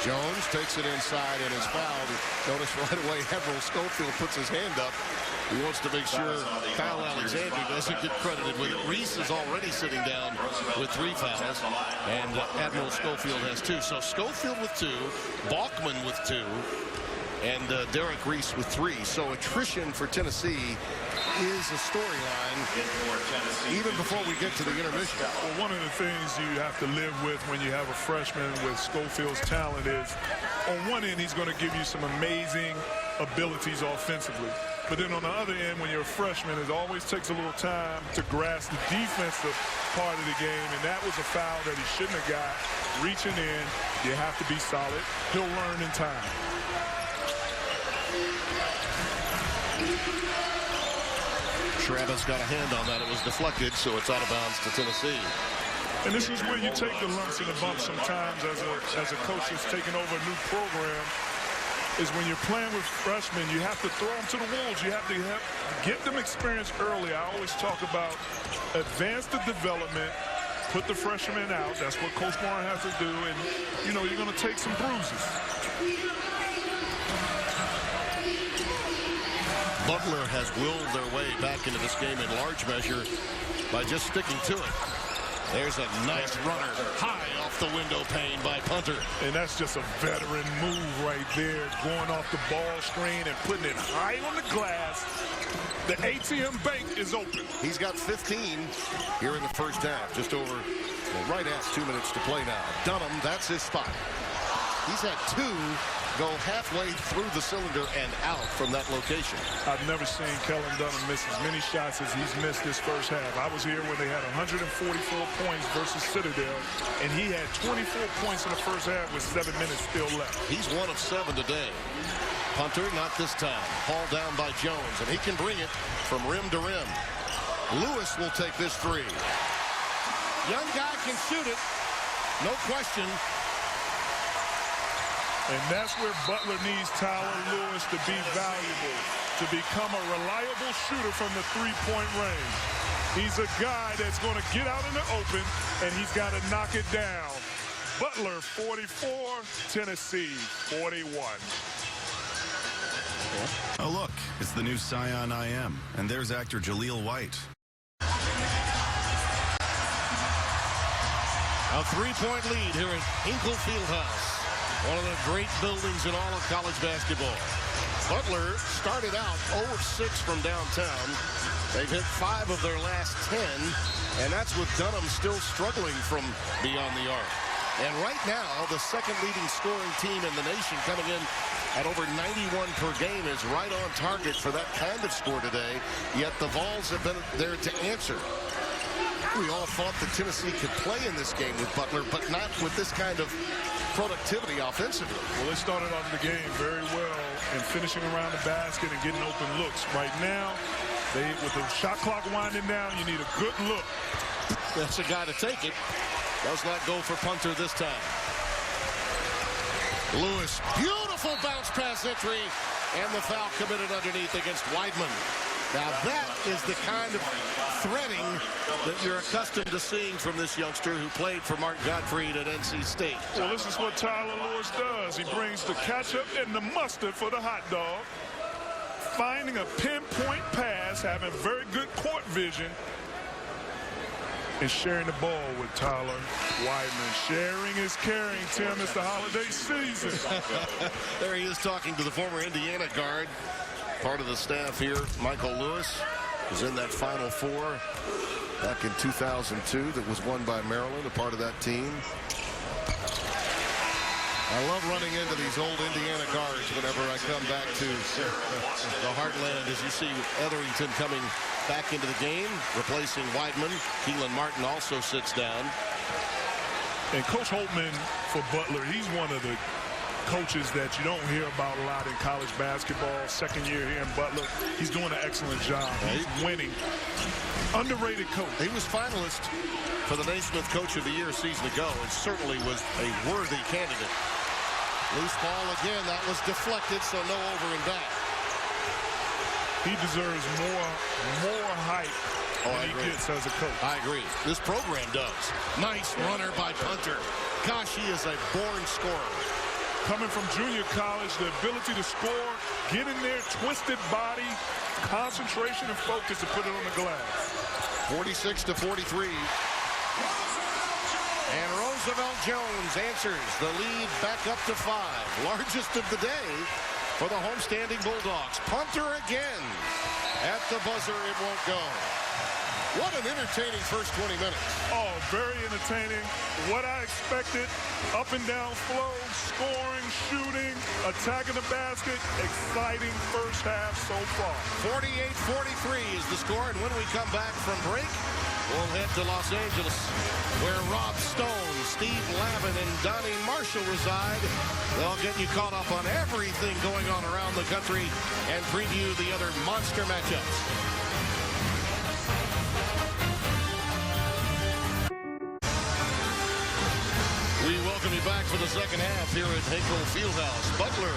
A: Jones takes it inside and is fouled. Notice right away, Admiral Schofield puts his hand up. He wants to make sure Kyle Alexander doesn't get credited with it. Reese is already sitting down with 3 fouls, and Admiral Schofield has 2. So Schofield with 2, Bachman with 2, and Derek Reese with 3. So attrition for Tennessee is a storyline even before we get to the intermission.
B: Well, one of the things you have to live with when you have a freshman with Schofield's talent is, on one end, he's going to give you some amazing abilities offensively. But then on the other end, when you're a freshman, it always takes a little time to grasp the defensive part of the game. And that was a foul that he shouldn't have got. Reaching in, you have to be solid. He'll learn in time.
A: Travis got a hand on that. It was deflected, so it's out of bounds to Tennessee.
B: And this is where you take the lumps and the bumps sometimes as a coach that's taking over a new program, is when you're playing with freshmen, you have to throw them to the wolves. You have to get them experience early. I always talk about advance the development, put the freshmen out. That's what Coach Warren has to do. And, you know, you're going to take some bruises.
A: Butler has willed their way back into this game in large measure by just sticking to it. There's a nice runner high off the window pane by Punter.
B: And that's just a veteran move right there, going off the ball screen and putting it high on the glass. The ATM bank is open.
A: He's got 15 here in the first half, just over, well, right at 2 minutes to play now. Dunham, that's his spot. He's had 2 go halfway through the cylinder and out from that location.
B: I've never seen Kellen Dunham miss as many shots as he's missed this first half. I was here when they had 144 points versus Citadel, and he had 24 points in the first half with 7 minutes still left.
A: He's 1 of 7 today. Punter, not this time. Hauled down by Jones, and he can bring it from rim to rim. Lewis will take this 3. Young guy can shoot it, no question.
B: And that's where Butler needs Tyler Lewis to be valuable, to become a reliable shooter from the three-point range. He's a guy that's going to get out in the open, and he's got to knock it down. Butler 44, Tennessee 41.
E: Oh, look, it's the new Scion IM, and there's actor Jaleel White.
A: A 3-point lead here at Henkel Fieldhouse. One of the great buildings in all of college basketball. Butler started out 0 of 6 from downtown. They've hit 5 of their last 10, and that's with Dunham still struggling from beyond the arc. And right now, the second leading scoring team in the nation, coming in at over 91 per game, is right on target for that kind of score today. Yet the Vols have been there to answer. We all thought that Tennessee could play in this game with Butler, but not with this kind of productivity offensively.
B: Well, they started off the game very well and finishing around the basket and getting open looks. Right now, with the shot clock winding down, you need a good look.
A: That's a guy to take it. Does not go for Punter this time. Lewis, beautiful bounce pass entry, and the foul committed underneath against Weidman. Now that is the kind of threading that you're accustomed to seeing from this youngster who played for Mark Gottfried at NC State.
B: Well, this is what Tyler Lewis does. He brings the ketchup and the mustard for the hot dog, finding a pinpoint pass, having very good court vision, and sharing the ball with Tyler Weidman. Sharing is caring, Tim. It's the holiday season.
A: There he is talking to the former Indiana guard. Part of the staff here, Michael Lewis, was in that Final Four back in 2002 that was won by Maryland, a part of that team. I love running into these old Indiana guards whenever I come back to the heartland. As you see Etherington coming back into the game, replacing Weidman. Keelan Martin also sits down.
B: And Coach Holtman for Butler, he's one of the coaches that you don't hear about a lot in college basketball. Second year here in Butler. He's doing an excellent job. He's winning. Underrated coach.
A: He was finalist for the Naismith Coach of the Year a season ago and certainly was a worthy candidate. Loose ball again. That was deflected, so no over and back.
B: He deserves more hype than he gets as a coach.
A: I agree. This program does. Nice runner by Punter. Gosh, he is a born scorer.
B: Coming from junior college, the ability to score, get in there, twisted body, concentration and focus to put it on the glass.
A: 46-43. And Roosevelt Jones answers the lead back up to 5. Largest of the day for the homestanding Bulldogs. Punter again. At the buzzer, it won't go. What an entertaining first 20 minutes.
B: Oh, very entertaining. What I expected. Up and down flow, scoring, shooting, attacking the basket. Exciting first half so far.
A: 48-43 is the score. And when we come back from break, we'll head to Los Angeles, where Rob Stone, Steve Lavin, and Donnie Marshall reside. They'll get you caught up on everything going on around the country and preview the other monster matchups. We welcome you back for the second half here at Henkel Fieldhouse. Butler,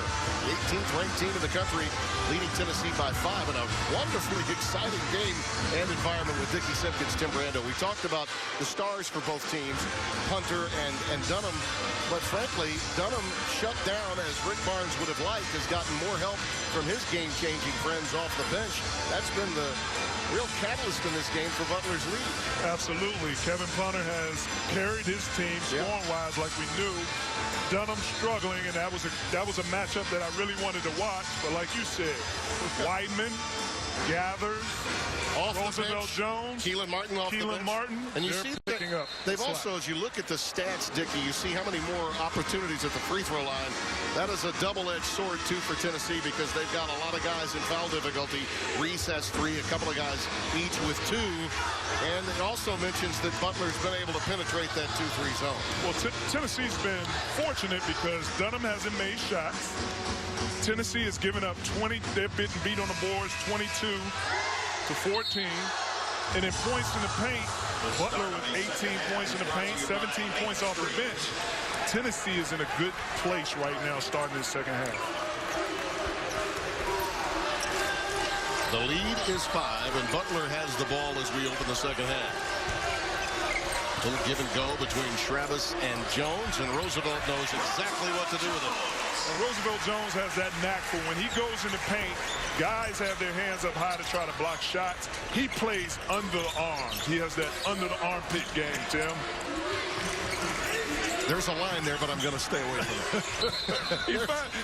A: 18th ranked team in the country, leading Tennessee by 5 in a wonderfully exciting game and environment with Dickie Simpkins, Tim Brando. We talked about the stars for both teams, Punter and Dunham. But frankly, Dunham shut down, as Rick Barnes would have liked, has gotten more help from his game-changing friends off the bench. That's been the real catalyst in this game for Butler's lead.
B: Absolutely. Kevin Punter has carried his team scoring-wise like we knew. Dunham struggling, and that was a matchup that I really wanted to watch. But like you said, Weidman, Gathers,
A: off
B: Roosevelt Jones,
A: Keelan Martin off the bench. And you see that they've also, as you look at the stats, Dickie, you see how many more opportunities at the free throw line. That is a double-edged sword, too, for Tennessee, because they've got a lot of guys in foul difficulty. Reese has 3, a couple of guys each with 2. And it also mentions that Butler's been able to penetrate that 2-3 zone.
B: Well, Tennessee's been fortunate because Dunham hasn't made shots. Tennessee has given up 20. They've been beat on the boards 22-14. And in points in the paint, Butler with 18 points in the paint, 17 points off the bench. Tennessee is in a good place right now starting this second half.
A: The lead is 5, and Butler has the ball as we open the second half. A little give and go between Travis and Jones, and Roosevelt knows exactly what to do with it.
B: And Roosevelt Jones has that knack for when he goes in the paint, guys have their hands up high to try to block shots. He plays under the arm. He has that under the armpit game, Tim.
A: There's a line there, but I'm going to stay away from it.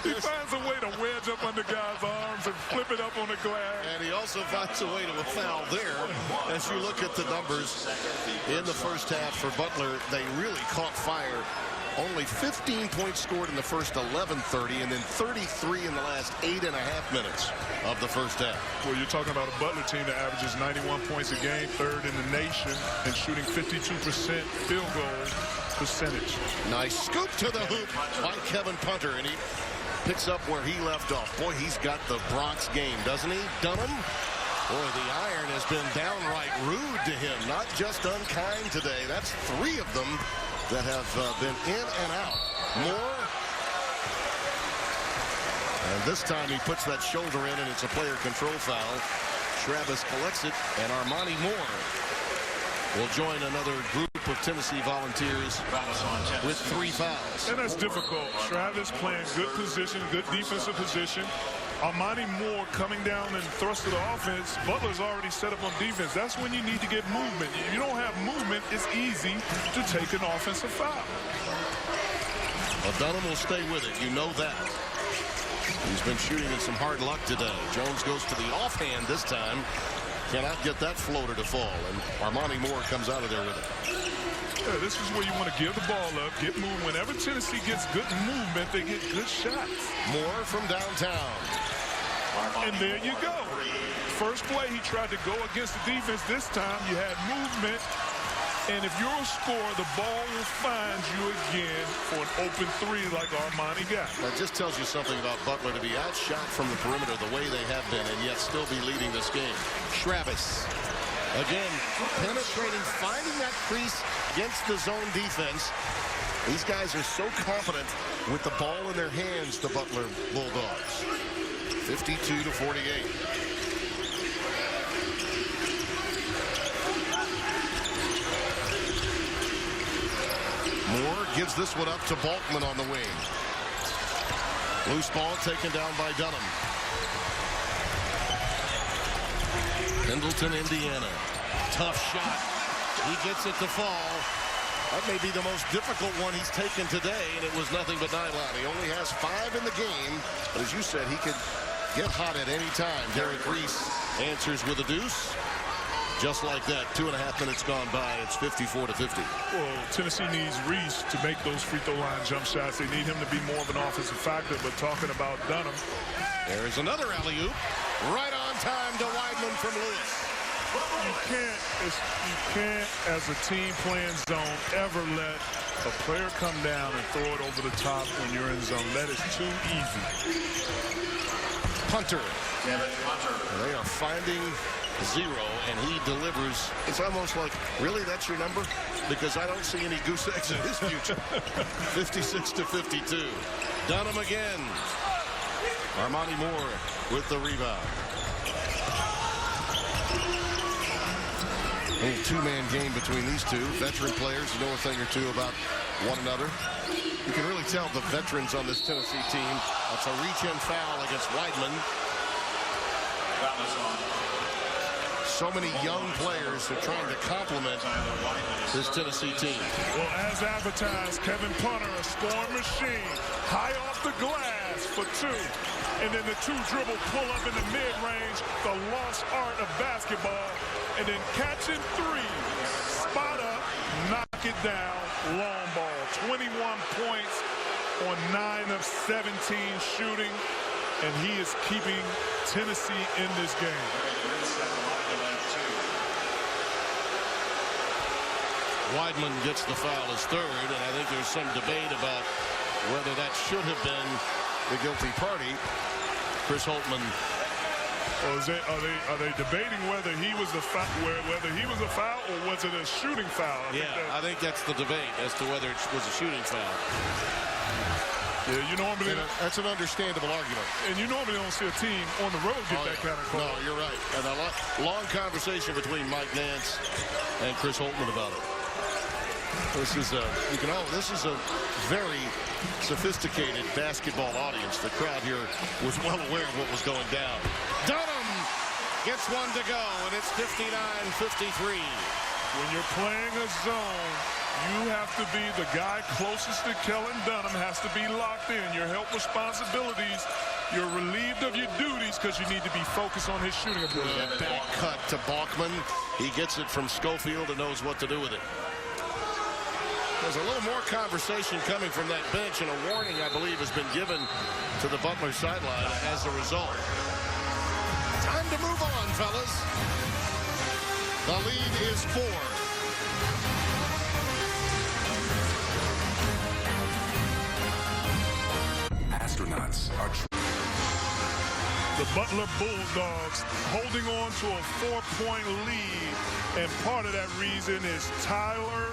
B: he finds a way to wedge up under guys' arms and flip it up on the glass.
A: And he also finds a way to a foul there. As you look at the numbers in the first half for Butler, they really caught fire. Only 15 points scored in the first 11:30, and then 33 in the last 8.5 minutes of the first half.
B: Well, you're talking about a Butler team that averages 91 points a game, 3rd in the nation, and shooting 52% field goal percentage.
A: Nice scoop to the hoop by Kevin Punter, and he picks up where he left off. Boy, he's got the Bronx game, doesn't he? Dunham? Boy, the iron has been downright rude to him, not just unkind today. That's 3 of them that have been in and out. Moore. And this time he puts that shoulder in, and it's a player control foul. Travis collects it, and Armani Moore will join another group of Tennessee Volunteers with 3 fouls.
B: And that's difficult. Travis playing good position, good defensive position. Armani Moore coming down and thrust to the offense. Butler's already set up on defense. That's when you need to get movement. If you don't have movement, it's easy to take an offensive foul.
A: Well, Dunham will stay with it. You know that. He's been shooting in some hard luck today. Jones goes to the offhand this time. Cannot get that floater to fall. And Armani Moore comes out of there with it.
B: Yeah, this is where you want to give the ball up, get moving. Whenever Tennessee gets good movement, they get good shots.
A: Moore from downtown.
B: And there you go. First play, he tried to go against the defense. This time, you had movement. And if you're a scorer, the ball will find you again for an open three like Armani got.
A: That just tells you something about Butler to be outshot from the perimeter the way they have been and yet still be leading this game. Travis, again, penetrating, finding that crease against the zone defense. These guys are so confident with the ball in their hands, the Butler Bulldogs. 52-48. Moore gives this one up to Balkman on the wing. Loose ball taken down by Dunham. Pendleton, Indiana. Tough shot. He gets it to fall. That may be the most difficult one he's taken today, and it was nothing but nylon. He only has 5 in the game, but as you said, he could get hot at any time. Derek Reese answers with a deuce. Just like that, 2.5 minutes gone by. It's 54-50.
B: Well, Tennessee needs Reese to make those free throw line jump shots. They need him to be more of an offensive factor. But talking about Dunham,
A: there is another alley-oop, right on time to Weidman from Lewis.
B: You can't, as a team playing zone, ever let a player come down and throw it over the top when you're in zone. That is too easy.
A: Punter. They are finding zero, and he delivers. It's almost like, really, that's your number? Because I don't see any goose eggs in his future. 56-52. Dunham again. Armani Moore with the rebound. A little two-man game between these two. Veteran players know a thing or two about one another. You can really tell the veterans on this Tennessee team. That's a reach-in foul against Weidman. So many young players are trying to complement this Tennessee team.
B: Well, as advertised, Kevin Punter, a scoring machine, high off the glass for 2. And then the 2-dribble pull-up in the mid-range, the lost art of basketball. And then catching 3, spot up, knock it down, long ball. 21 points on 9 of 17 shooting. And he is keeping Tennessee in this game.
A: Weidman gets the foul as 3rd, and I think there's some debate about whether that should have been the guilty party. Chris Holtman.
B: Well, are they debating whether he was a foul, or was it a shooting foul?
A: I think that's the debate as to whether it was a shooting foul.
B: Yeah, you normally
A: that's an understandable argument.
B: And you normally don't see a team on the road get that kind of call.
A: No, you're right. And a long conversation between Mike Nance and Chris Holtman about it. This is a very sophisticated basketball audience. The crowd here was well aware of what was going down. Dunham gets one to go, and it's 59-53.
B: When you're playing a zone, you have to be the guy closest to Kellen Dunham has to be locked in. Your help responsibilities, you're relieved of your duties because you need to be focused on his shooting ability.
A: Back cut to Balkman. He gets it from Schofield and knows what to do with it. There's a little more conversation coming from that bench, and a warning, I believe, has been given to the Butler sideline as a result. Time to move on, fellas. The lead is 4.
E: Astronauts are
B: The Butler Bulldogs holding on to a 4-point lead, and part of that reason is Tyler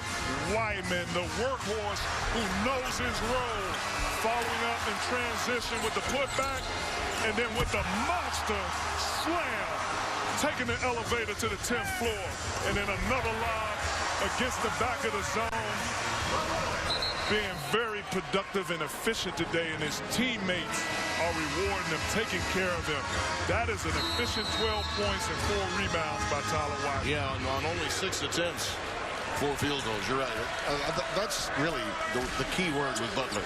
B: Weidman, the workhorse who knows his role, following up in transition with the putback, and then with the monster slam, taking the elevator to the 10th floor, and then another lob against the back of the zone. Being very productive and efficient today, and his teammates are rewarding him, taking care of him. That is an efficient 12 points and 4 rebounds by Tyler Weidman.
A: Yeah, on only 6 attempts, 4 field goals. You're right. That's really the key word with Butler,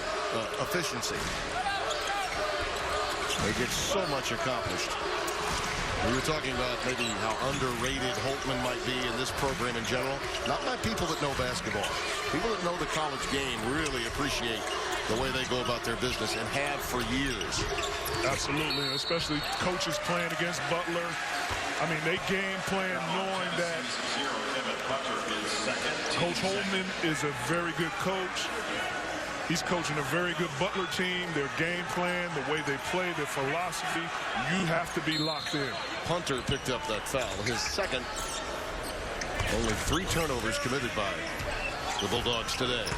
A: efficiency. They get so much accomplished. We were talking about maybe how underrated Holtman might be in this program in general, not by people that know basketball. People that know the college game really appreciate the way they go about their business and have for years.
B: Absolutely, especially coaches playing against Butler. I mean, they game plan knowing that Coach Holman is a very good coach. He's coaching a very good Butler team. Their game plan, the way they play, their philosophy, you have to be locked in.
A: Punter picked up that foul, his second. Only 3 turnovers committed by the Bulldogs today.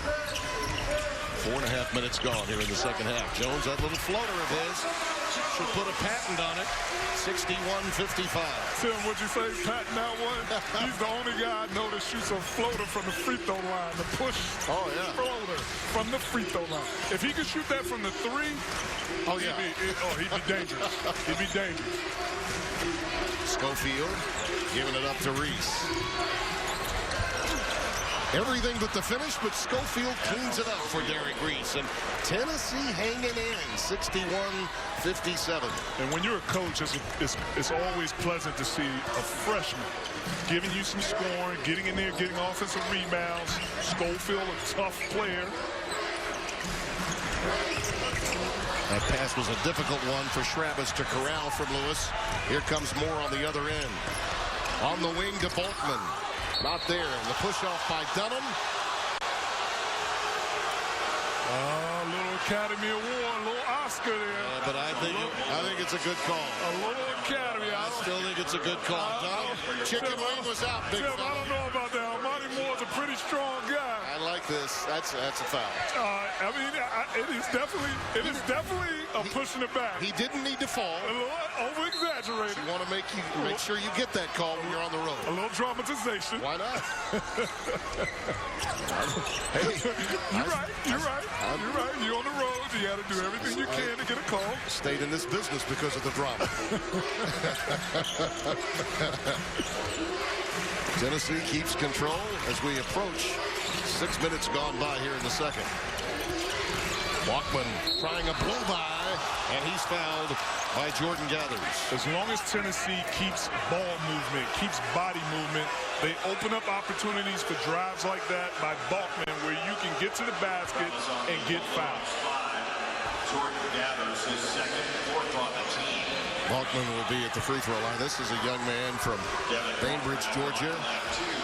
A: 4.5 minutes gone here in the second half. Jones, that little floater of his, should put a patent on it. 61-55.
B: Tim, what'd you say? Patent that one? He's the only guy I know that shoots a floater from the free throw line. The push floater from the free throw line. If he could shoot that from the 3, he'd be dangerous. He'd be dangerous.
A: Schofield giving it up to Reese. Everything but the finish, but Schofield cleans it up for Derek Reese. And Tennessee hanging in, 61-57.
B: And when you're a coach, it's always pleasant to see a freshman giving you some scoring, getting in there, getting offensive rebounds. Schofield, a tough player.
A: That pass was a difficult one for Schrabis to corral from Lewis. Here comes Moore on the other end. On the wing to Boltman. Not there. The push-off by Dunham.
B: Little Academy Award, a little Oscar there.
A: But I think it's a good call.
B: A little Academy.
A: I still think it's a good call. Dunham, chicken wing was out, big fella.
B: I don't know about that. Armani Moore's a pretty strong guy.
A: I like this. That's a foul.
B: I mean, it is definitely a pushing it back.
A: He didn't need to fall.
B: A little over-exaggerated.
A: You want to make sure you get that call when you're on the road.
B: A little dramatization.
A: Why not?
B: You're right. You're on the road. You got to do everything you can to get a call.
A: Stayed in this business because of the drama. Tennessee keeps control as we approach 6 minutes gone by here in the second. Walkman trying a blow-by, and he's fouled by Jordan Gathers.
B: As long as Tennessee keeps ball movement, keeps body movement, they open up opportunities for drives like that by Balkman where you can get to the basket and get fouled.
D: Jordan Gathers his second, 4th on the team.
A: Balkman will be at the free throw line. This is a young man from Bainbridge, Georgia.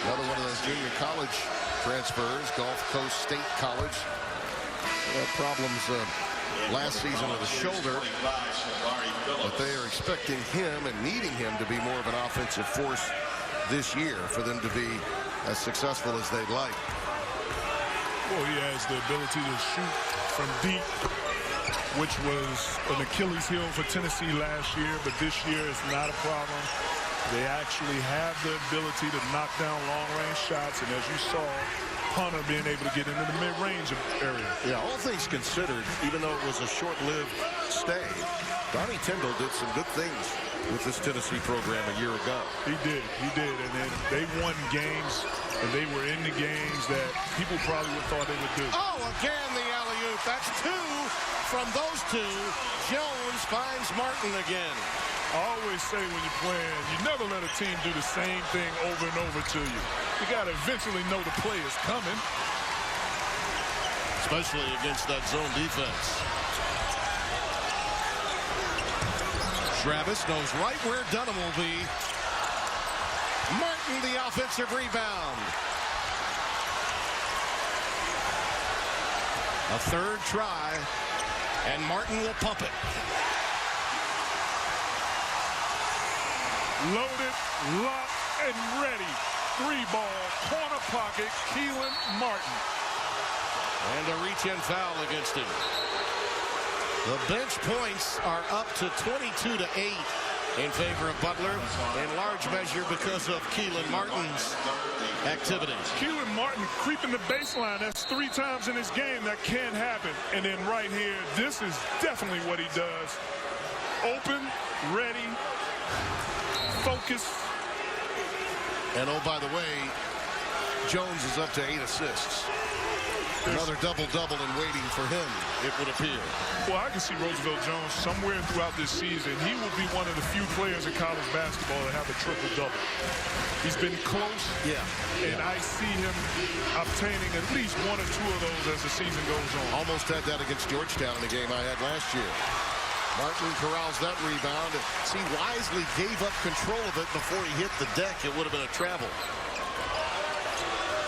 A: Another one of those junior college transfers, Gulf Coast State College. Had problems last season with his shoulder, but they are expecting him and needing him to be more of an offensive force this year for them to be as successful as they'd like.
B: Well, he has the ability to shoot from deep, which was an Achilles heel for Tennessee last year, but this year it's not a problem. They actually have the ability to knock down long-range shots, and as you saw, Hunter being able to get into the mid-range area.
A: Yeah, all things considered, even though it was a short-lived stay, Donnie Tyndall did some good things with this Tennessee program a year ago.
B: He did, and then they won games, and they were in the games that people probably would thought they would do.
A: Oh, again the alley-oop. That's 2 from those 2. Jones finds Martin again.
B: I always say when you're playing, you never let a team do the same thing over and over to you. You got to eventually know the play is coming.
A: Especially against that zone defense. Travis knows right where Dunham will be. Martin the offensive rebound. A third try, and Martin will pump it.
B: Loaded, locked, and ready. 3-ball, corner pocket, Keelan Martin.
A: And a reach-in foul against him. The bench points are up to 22-8 in favor of Butler, in large measure because of Keelan Martin's activity.
B: Keelan Martin creeping the baseline. That's 3 times in this game. That can't happen. And then right here, this is definitely what he does. Open, ready, focus.
A: And oh, by the way, Jones is up to 8 assists. Another double-double and waiting for him, it would appear.
B: Well, I can see Roosevelt Jones somewhere throughout this season. He will be one of the few players in college basketball that have a triple-double. He's been close, and I see him obtaining at least one or two of those as the season goes on.
A: Almost had that against Georgetown in the game I had last year. Martin corrals that rebound. See, wisely gave up control of it before he hit the deck. It would have been a travel.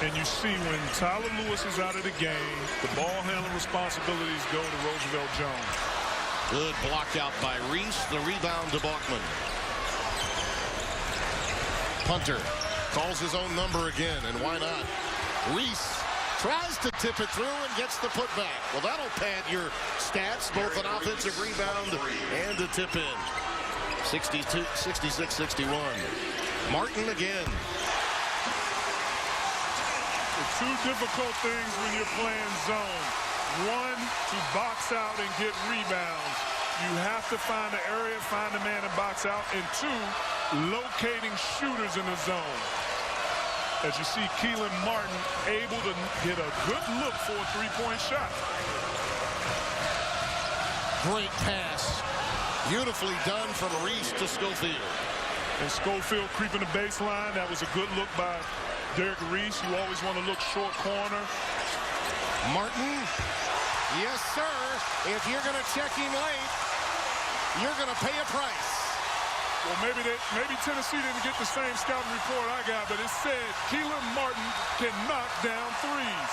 B: And you see when Tyler Lewis is out of the game, the ball handling responsibilities go to Roosevelt Jones.
A: Good block out by Reese. The rebound to Bachman. Punter calls his own number again, and why not? Reese tries to tip it through and gets the putback. Well, that'll pad your stats, both an offensive rebound and a tip in. 66-61. Martin again.
B: The two difficult things when you're playing zone. One, to box out and get rebounds. You have to find the area, find the man and box out. And two, locating shooters in the zone. As you see Keelan Martin able to get a good look for a three-point shot.
A: Great pass. Beautifully done from Reese to Schofield.
B: And Schofield creeping the baseline. That was a good look by Derek Reese. You always want to look short corner.
A: Martin. Yes, sir. If you're going to check him late, you're going to pay a price.
B: Well, maybe Tennessee didn't get the same scouting report I got, but it said Keelan Martin can knock down threes.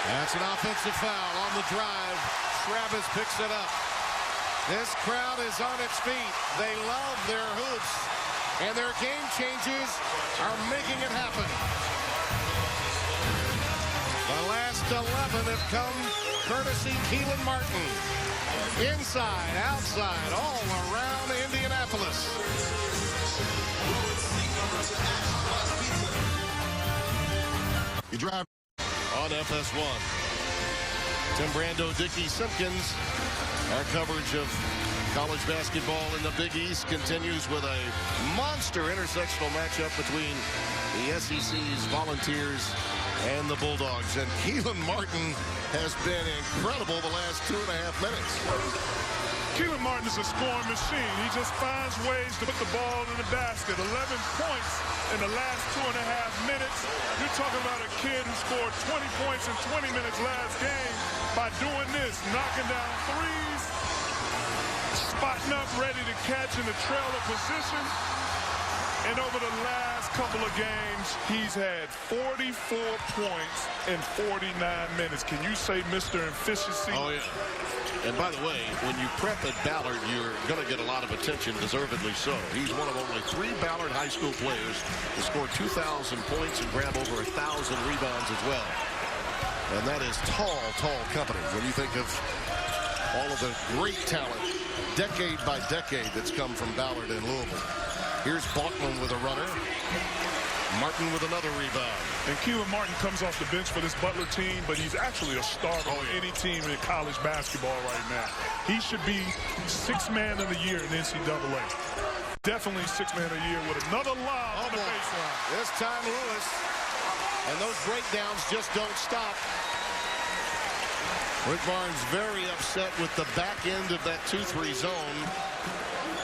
A: That's an offensive foul on the drive. Travis picks it up. This crowd is on its feet. They love their hoops, and their game changes are making it happen. The last 11 have come courtesy Keelan Martin. Inside, outside, all around Indianapolis. You drive on FS1. Tim Brando, Dickie Simpkins. Our coverage of college basketball in the Big East continues with a monster intersectional matchup between the SEC's Volunteers and the Bulldogs. And Keelan Martin has been incredible the last 2.5 minutes.
B: Keelan Martin is a scoring machine. He just finds ways to put the ball in the basket. 11 points in the last 2.5 minutes. You're talking about a kid who scored 20 points in 20 minutes last game by doing this, knocking down threes, spotting up, ready to catch in the trailer position. And over the last couple of games, he's had 44 points in 49 minutes. Can you say Mr. Efficiency?
A: Oh, yeah. And by the way, when you prep at Ballard, you're going to get a lot of attention, deservedly so. He's one of only 3 Ballard high school players to score 2,000 points and grab over 1,000 rebounds as well. And that is tall, tall company when you think of all of the great talent, decade by decade, that's come from Ballard and Louisville. Here's Bachman with a runner. Martin with another rebound.
B: And Keelan Martin comes off the bench for this Butler team, but he's actually a starter on any team in college basketball right now. He should be 6th man of the year in NCAA. Definitely 6th man of the year with another lob on the baseline.
A: This time Lewis. And those breakdowns just don't stop. Rick Barnes very upset with the back end of that 2-3 zone.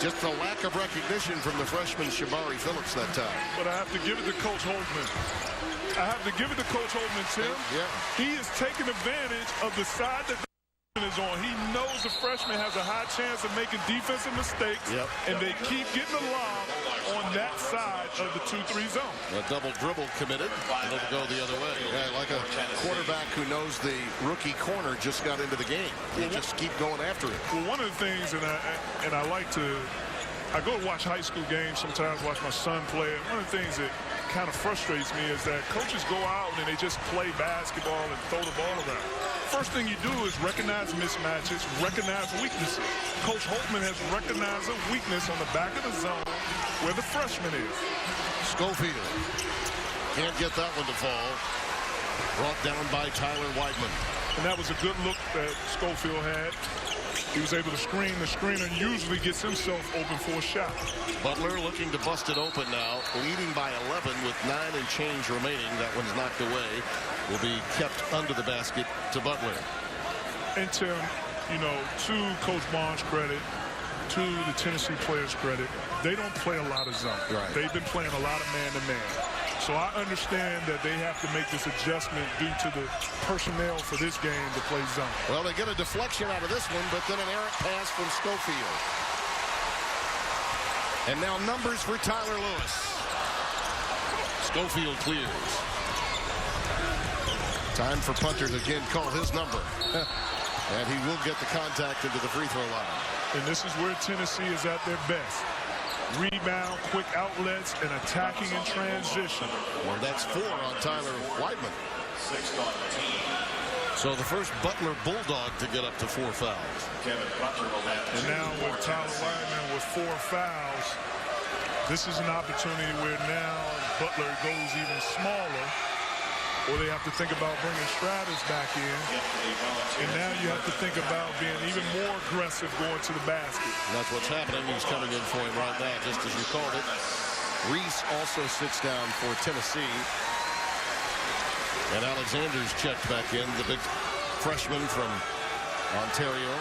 A: Just the lack of recognition from the freshman Shabari Phillips that time.
B: But I have to give it to Coach Holtman. Tim.
A: Yeah.
B: He is taking advantage of the side that the is on. He knows the freshman has a high chance of making defensive mistakes, and they keep getting the lob on that side of the 2-3 zone.
A: A double dribble committed. It'll go the other way. Yeah, like a quarterback who knows the rookie corner just got into the game. They just keep going after it.
B: Well, one of the things, and I like to, I go watch high school games sometimes, watch my son play. And one of the things that kind of frustrates me is that coaches go out and they just play basketball and throw the ball around. First thing you do is recognize mismatches, recognize weaknesses. Coach Holtman has recognized a weakness on the back of the zone where the freshman is.
A: Schofield can't get that one to fall. Brought down by Tyler Weidman.
B: And that was a good look that Schofield had. He was able to screen. The screener usually gets himself open for a shot.
A: Butler looking to bust it open now, leading by 11 with 9 and change remaining. That one's knocked away. Will be kept under the basket to Butler.
B: And Tim, you know, to Coach Barnes' credit, to the Tennessee players' credit, they don't play a lot of zone.
A: Right.
B: They've been playing a lot of man-to-man. So I understand that they have to make this adjustment due to the personnel for this game to play zone.
A: Well, they get a deflection out of this one, but then an errant pass from Schofield. And now numbers for Tyler Lewis. Schofield clears. Time for Punter to again call his number. And he will get the contact into the free throw line.
B: And this is where Tennessee is at their best. Rebound, quick outlets, and attacking in transition.
A: Well, that's 4 on Tyler Weidman.
D: 6th on the team.
A: So the first Butler Bulldog to get up to 4 fouls.
D: Butler will have
B: And now with Tyler Weidman with 4 fouls, this is an opportunity where now Butler goes even smaller, or they have to think about bringing Stratus back in. And now you have to think about being even more aggressive going to the basket.
A: And that's what's happening. He's coming in for him right now, just as you called it. Reese also sits down for Tennessee. And Alexander's checked back in, the big freshman from Ontario.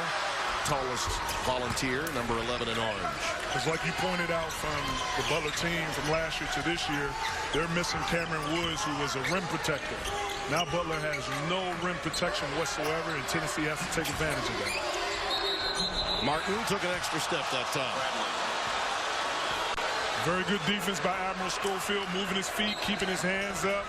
A: Tallest volunteer, number 11 in orange.
B: It's like you pointed out from the Butler team from last year to this year, they're missing Cameron Woods, who was a rim protector. Now Butler has no rim protection whatsoever, and Tennessee has to take advantage of that.
A: Martin took an extra step that time.
B: Very good defense by Admiral Schofield, moving his feet, keeping his hands up.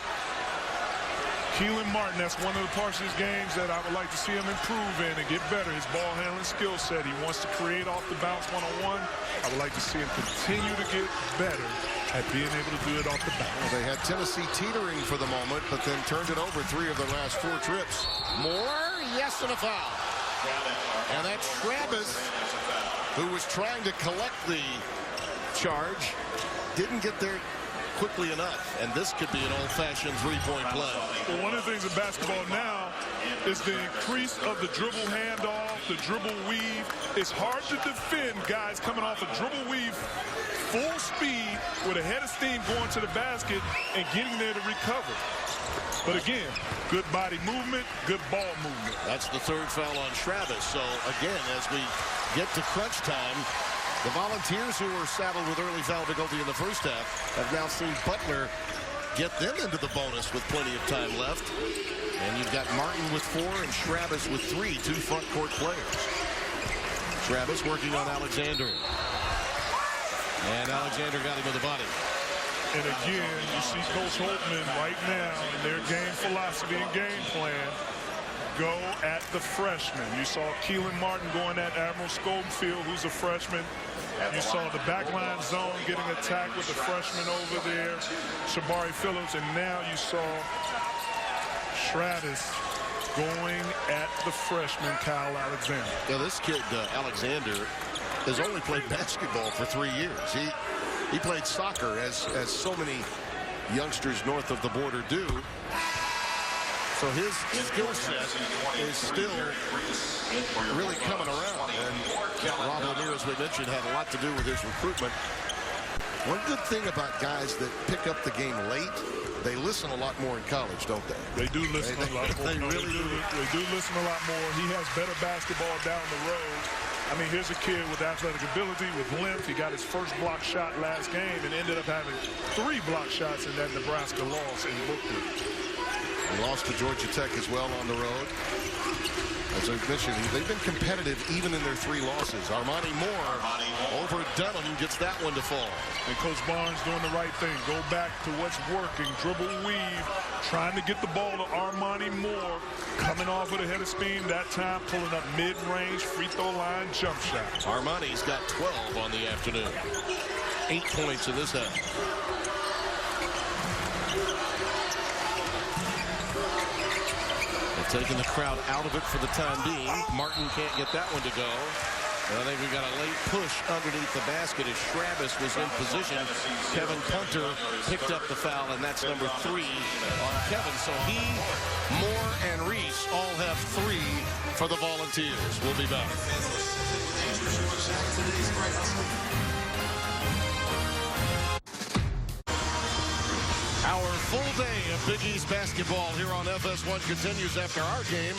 B: Keelan Martin, that's one of the parts of his games that I would like to see him improve in and get better. His ball handling skill set. He wants to create off the bounce one-on-one. I would like to see him continue to get better at being able to do it off the bounce.
A: Well, they had Tennessee teetering for the moment, but then turned it over 3 of their last 4 trips. More, yes, and a foul. And that's Travis, who was trying to collect the charge, didn't get there quickly enough, and this could be an old-fashioned three-point play.
B: Well, one of the things in basketball now is the increase of the dribble handoff, the dribble weave. It's hard to defend guys coming off a dribble weave full speed with a head of steam going to the basket and getting there to recover. But again, good body movement, good ball movement.
A: That's the 3rd foul on Travis. So again, as we get to crunch time, the Volunteers, who were saddled with early foul penalty in the first half, have now seen Butler get them into the bonus with plenty of time left. And you've got Martin with 4 and Travis with 3, 2 front court players. Travis working on Alexander. And Alexander got him with the body.
B: And again, you see Coach Holtman right now in their game philosophy and game plan go at the freshman. You saw Keelan Martin going at Admiral Schofield, who's a freshman. You saw the backline zone getting attacked with the freshman over there, Shabari Phillips, and now you saw Stratus going at the freshman, Kyle Alexander.
A: Now this kid, Alexander, has only played basketball for 3 years. He played soccer, as so many youngsters north of the border do. So his skill set is still really coming around. And Rob Lanier, as we mentioned, had a lot to do with his recruitment. One good thing about guys that pick up the game late, they listen a lot more in college, don't they?
B: They do listen a lot more.
A: They really do.
B: They do listen a lot more. He has better basketball down the road. I mean, here's a kid with athletic ability, with length. He got his first block shot last game and ended up having 3 block shots in that Nebraska loss in Butler.
A: He lost to Georgia Tech as well on the road. As I mentioned, they've been competitive even in their 3 losses. Armani Moore over Dunham gets that one to fall.
B: And Coach Barnes doing the right thing. Go back to what's working. Dribble weave. Trying to get the ball to Armani Moore. Coming off with a head of steam. That time pulling up mid-range free throw line jump shot.
A: Armani's got 12 on the afternoon. 8 points in this half. Taking the crowd out of it for the time being. Martin can't get that one to go. And I think we got a late push underneath the basket as Travis was in position. Kevin Punter picked up the foul, and that's number 3 on Kevin. So he, Moore, and Reese all have 3 for the Volunteers. We'll be back. Our full day of Big East basketball here on FS1 continues after our game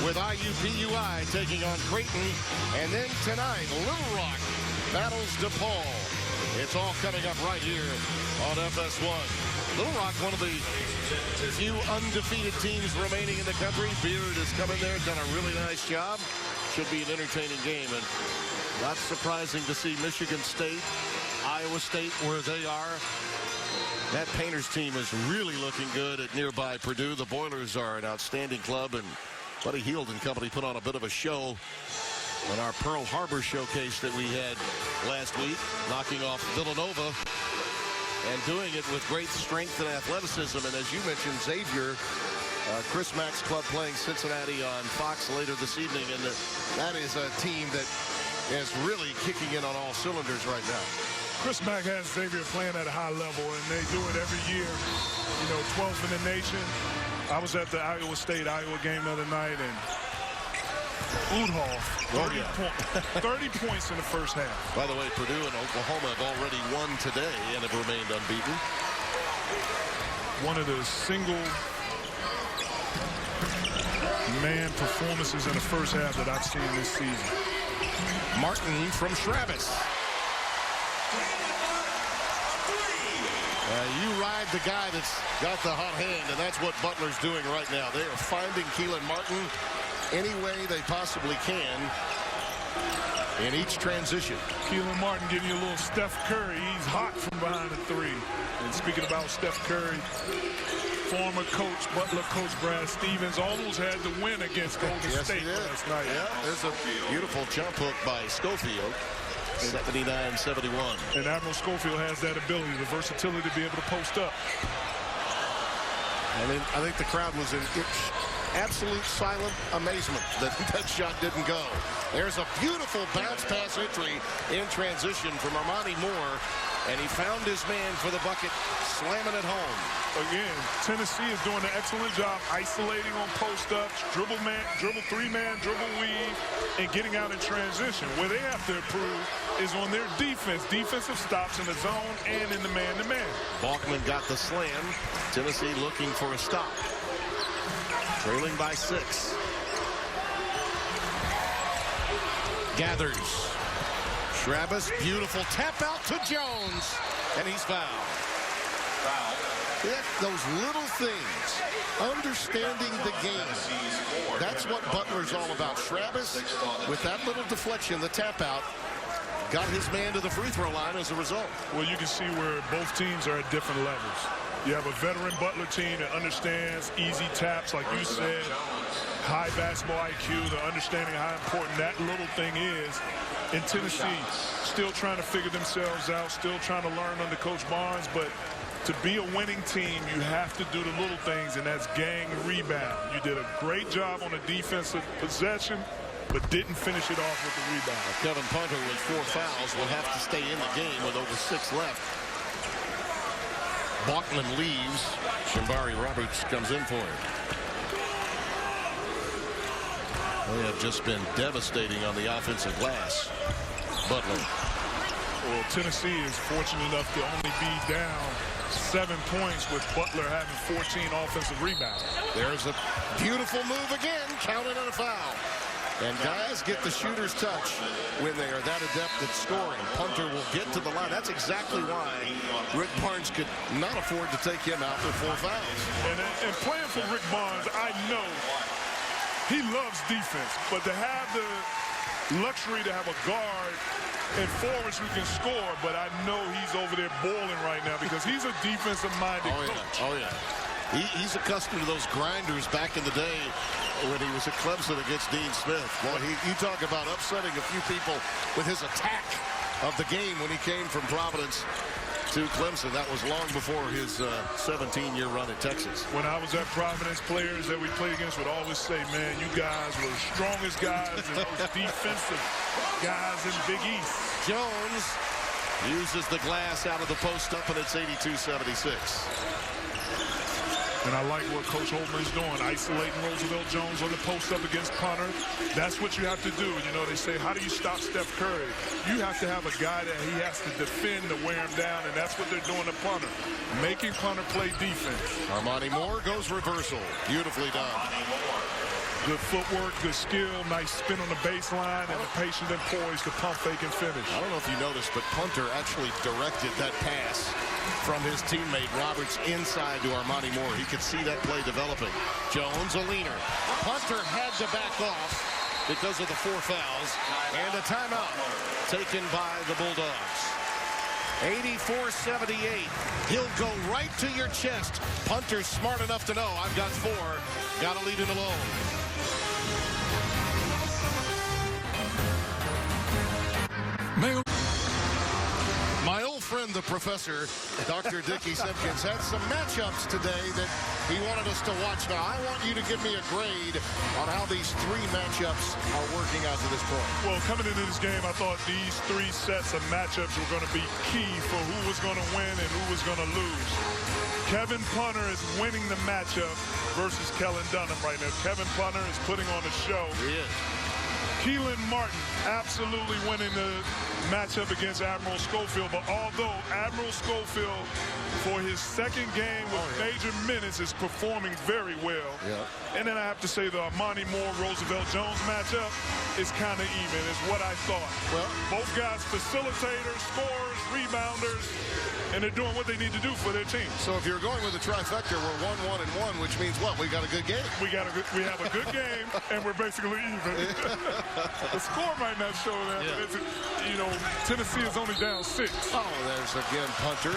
A: with IUPUI taking on Creighton. And then tonight, Little Rock battles DePaul. It's all coming up right here on FS1. Little Rock, one of the few undefeated teams remaining in the country. Beard has come in there, done a really nice job. Should be an entertaining game. And not surprising to see Michigan State, Iowa State where they are. That Painters team is really looking good at nearby Purdue. The Boilers are an outstanding club, and Buddy Hield and company put on a bit of a show on our Pearl Harbor showcase that we had last week, knocking off Villanova and doing it with great strength and athleticism. And as you mentioned, Xavier, Chris Mack's club playing Cincinnati on Fox later this evening, and that is a team that is really kicking in on all cylinders right now.
B: Chris Mack has Xavier playing at a high level, and they do it every year. You know, 12th in the nation. I was at the Iowa State-Iowa game the other night, and Udhoff, 30 points in the first half.
A: By the way, Purdue and Oklahoma have already won today and have remained unbeaten.
B: One of the single-man performances in the first half that I've seen this season.
A: Martin from Travis. You ride the guy that's got the hot hand, and that's what Butler's doing right now. They are finding Keelan Martin any way they possibly can in each transition.
B: Keelan Martin giving you a little Steph Curry. He's hot from behind the three. And speaking about Steph Curry, former coach, Butler coach Brad Stevens almost had to win against Golden State last night.
A: Yeah, there's a beautiful jump hook by Schofield. 79-71.
B: And Admiral Schofield has that ability, the versatility to be able to post up.
A: I think the crowd was in absolute silent amazement that that shot didn't go. There's a beautiful bounce pass entry in transition from Armani Moore, and he found his man for the bucket, slamming it home.
B: Again, Tennessee is doing an excellent job isolating on post-ups, dribble three-man, dribble weave, and getting out in transition. Where they have to improve is on their defense. Defensive stops in the zone and in the man-to-man.
A: Balkman got the slam. Tennessee looking for a stop. Trailing by 6. Gathers. Travis, beautiful tap out to Jones, and he's fouled. Those little things, understanding the game. That's what Butler's all about. Travis, with that little deflection, the tap out, got his man to the free throw line as a result.
B: Well, you can see where both teams are at different levels. You have a veteran Butler team that understands easy taps, like you said, high basketball IQ, the understanding how important that little thing is. In Tennessee, still trying to figure themselves out, still trying to learn under Coach Barnes, but to be a winning team, you have to do the little things, and that's gang rebound. You did a great job on the defensive possession, but didn't finish it off with the rebound.
A: Kevin Punter with 4 fouls will have to stay in the game with over 6 left. Balkman leaves. Shimbari Roberts comes in for him. They have just been devastating on the offensive glass. Butler.
B: Well, Tennessee is fortunate enough to only be down 7 points with Butler having 14 offensive rebounds.
A: There's a beautiful move again, counted on a foul. And guys get the shooter's touch when they are that adept at scoring. Punter will get to the line. That's exactly why Rick Barnes could not afford to take him out with 4 fouls.
B: And playing for Rick Barnes, I know he loves defense, but to have the luxury to have a guard and forwards who can score, but I know he's over there boiling right now because he's a defensive-minded coach.
A: Oh, yeah. He's accustomed to those grinders back in the day when he was at Clemson against Dean Smith. Well, you talk about upsetting a few people with his attack of the game when he came from Providence to Clemson. That was long before his 17-year run at Texas.
B: When I was at Providence, players that we played against would always say, man, you guys were the strongest guys and most defensive guys in Big East.
A: Jones uses the glass out of the post up, and it's 82-76.
B: And I like what Coach Holman is doing, isolating Roosevelt Jones on the post-up against punter. That's what you have to do. You know, they say, how do you stop Steph Curry? You have to have a guy that he has to defend to wear him down, and that's what they're doing to punter, making punter play defense.
A: Armani Moore goes reversal. Beautifully done.
B: Good footwork, good skill, nice spin on the baseline, and the patient and poise to pump fake and finish.
A: I don't know if you noticed, but punter actually directed that pass from his teammate Roberts inside to Armani Moore. He could see that play developing. Jones, a leaner. Punter had to back off because of the 4 fouls, and a timeout taken by the Bulldogs. 84-78. He'll go right to your chest. Punter's smart enough to know, I've got 4. Got to leave him alone. My old friend, the professor, Dr. Dickie Simpkins, had some matchups today that he wanted us to watch. Now, I want you to give me a grade on how these 3 matchups are working out to this point.
B: Well, coming into this game, I thought these 3 sets of matchups were going to be key for who was going to win and who was going to lose. Kevin Punter is winning the matchup versus Kellen Dunham right now. Kevin Punter is putting on a show.
A: He is.
B: Keelan Martin absolutely winning the matchup against Admiral Schofield, but although Admiral Schofield, for his second game with major minutes, is performing very well.
A: Yeah.
B: And then I have to say the Armani Moore-Roosevelt Jones matchup is kind of even, is what I thought.
A: Well,
B: both guys facilitators, scorers, rebounders, and they're doing what they need to do for their team.
A: so if you're going with a trifecta, we're 1-1-1, which means what? We got a good game.
B: We have a good game, and we're basically even. The score might not show that, but it's, you know, Tennessee is only down 6.
A: Oh, there's again Punter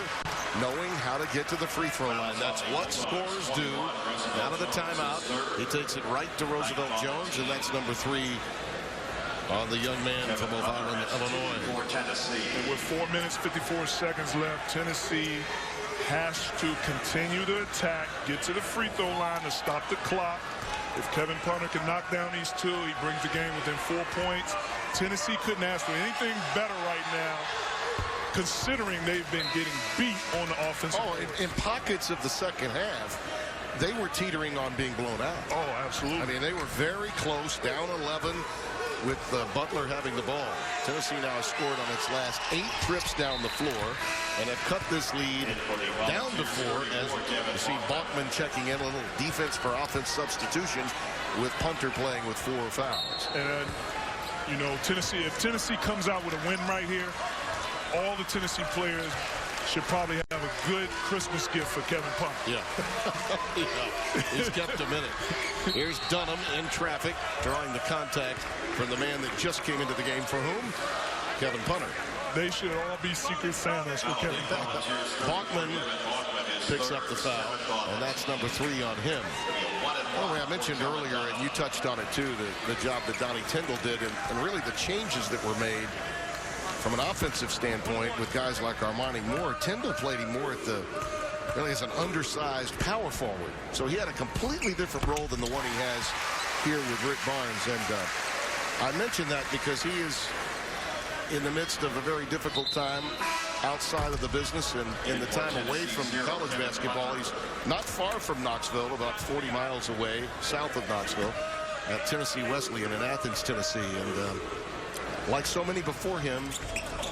A: knowing how to get to the free throw line. That's what scorers do. Out of the timeout, he takes it right to Roosevelt Jones, and that's number 3 on the young man from Ohio, Illinois.
B: And with 4 minutes, 54 seconds left, Tennessee has to continue to attack, get to the free throw line to stop the clock. If Kevin Punter can knock down these 2, he brings the game within 4 points. Tennessee couldn't ask for anything better right now, considering they've been getting beat on the offensive.
A: Oh, in pockets of the second half, they were teetering on being blown out.
B: Oh, absolutely.
A: I mean, they were very close, down 11 with Butler having the ball. Tennessee now has scored on its last 8 trips down the floor and have cut this lead down to 4 as you see Bachman checking in, a little defense for offense substitution with Punter playing with 4 fouls.
B: And, you know, Tennessee, if Tennessee comes out with a win right here, all the Tennessee players should probably have a good Christmas gift for Kevin Punter.
A: Yeah. Yeah. He's kept him in it. Here's Dunham in traffic, drawing the contact from the man that just came into the game for whom? Kevin Punter.
B: They should all be Secret Santas for Kevin Punter.
A: Bachman picks up the foul, and that's number 3 on him. Well, I mentioned earlier, and you touched on it too, the job that Donnie Tyndall did, and really the changes that were made from an offensive standpoint with guys like Armani Moore. Tyndall played him more at really as an undersized power forward. So he had a completely different role than the one he has here with Rick Barnes. And I mention that because he is in the midst of a very difficult time outside of the business and in the time away from college basketball. He's not far from Knoxville, about 40 miles away, south of Knoxville, at Tennessee Wesleyan in Athens, Tennessee. And like so many before him,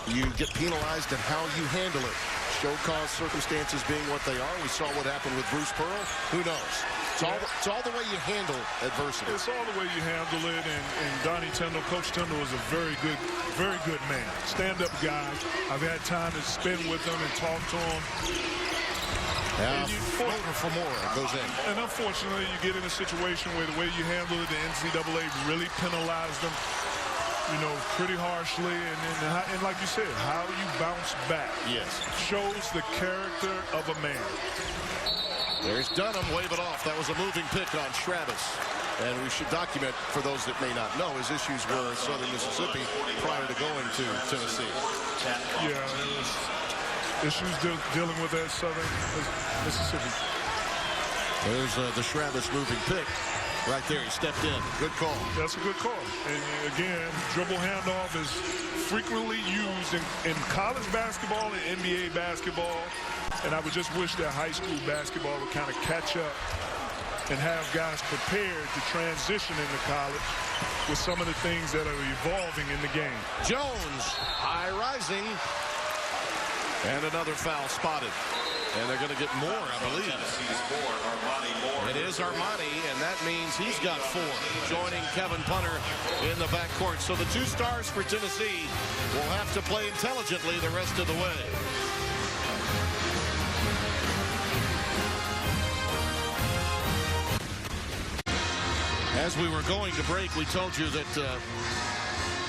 A: you get penalized in how you handle it. Show cause circumstances being what they are. We saw what happened with Bruce Pearl. Who knows? It's all the way you handle adversity.
B: It's all the way you handle it, and Donnie Tyndall, Coach Tyndall, is a very good man. Stand-up guy. I've had time to spend with him and talk to him.
A: Yeah, for more goes in.
B: And unfortunately, you get in a situation where the way you handle it, the NCAA really penalized them, you know, pretty harshly. And like you said, how you bounce back,
A: yes,
B: shows the character of a man.
A: There's Dunham, wave it off. That was a moving pick on Travis. And we should document, for those that may not know, his issues were in southern Mississippi prior to going to Tennessee.
B: Yeah, it was issues dealing with that southern Mississippi.
A: There's the Travis moving pick. Right there, he stepped in. Good call.
B: That's a good call. And again, dribble handoff is frequently used in college basketball and NBA basketball. And I would just wish that high school basketball would kind of catch up and have guys prepared to transition into college with some of the things that are evolving in the game.
A: Jones, high rising. And another foul spotted. And they're going to get more, I believe. It is Armani, and that means he's got 4, joining Kevin Punter in the backcourt. So the 2 stars for Tennessee will have to play intelligently the rest of the way. As we were going to break, we told you that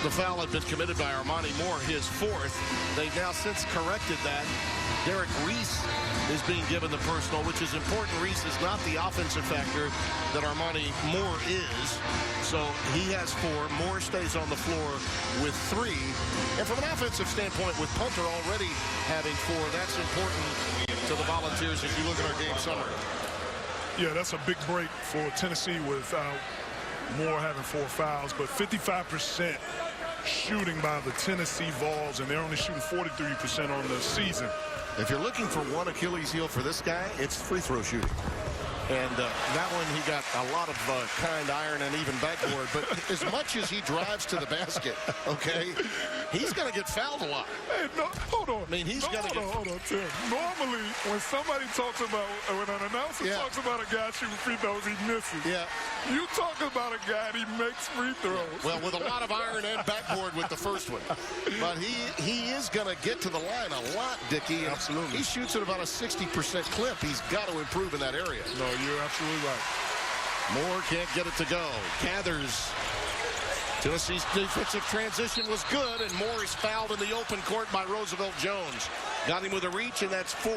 A: the foul had been committed by Armani Moore, his 4th. They've now since corrected that. Derek Reese is being given the personal, which is important. Reese is not the offensive factor that Armani Moore is. So he has 4. Moore stays on the floor with 3. And from an offensive standpoint, with Punter already having 4, that's important to the Volunteers as you look at our game summary.
B: Yeah, that's a big break for Tennessee without Moore having 4 fouls, but 55% shooting by the Tennessee Vols, and they're only shooting 43% on the season.
A: If you're looking for one Achilles heel for this guy, it's free throw shooting. And that one, he got a lot of kind iron and even backboard. But as much as he drives to the basket, okay, he's going to get fouled a lot.
B: Hey, no, hold on.
A: I mean, he's going to get...
B: Hold on, Tim. Normally, when somebody talks about, when an announcer talks about a guy shooting free throws, he misses.
A: Yeah.
B: You talk about a guy that he makes free throws.
A: Well, with a lot of iron and backboard with the first one. But he is going to get to the line a lot, Dickie.
B: Absolutely.
A: He shoots at about a 60% clip. He's got to improve in that area.
B: No, you're absolutely right.
A: Moore can't get it to go. Gathers. Tennessee's defensive transition was good, and Moore is fouled in the open court by Roosevelt Jones. Got him with a reach, and that's 4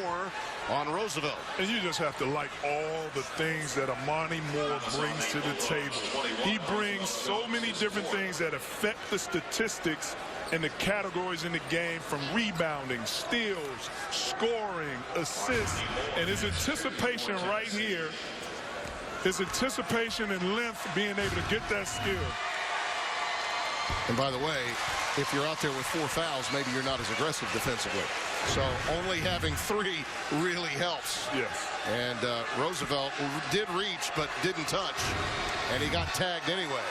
A: on Roosevelt.
B: And you just have to like all the things that Armani Moore brings to the table. He brings so many different things that affect the statistics and the categories in the game, from rebounding, steals, scoring, assists, and his anticipation right here, his anticipation and length, being able to get that skill.
A: And by the way, if you're out there with 4 fouls, maybe you're not as aggressive defensively. So only having 3 really helps.
B: Yes.
A: And Roosevelt did reach but didn't touch, and he got tagged anyway.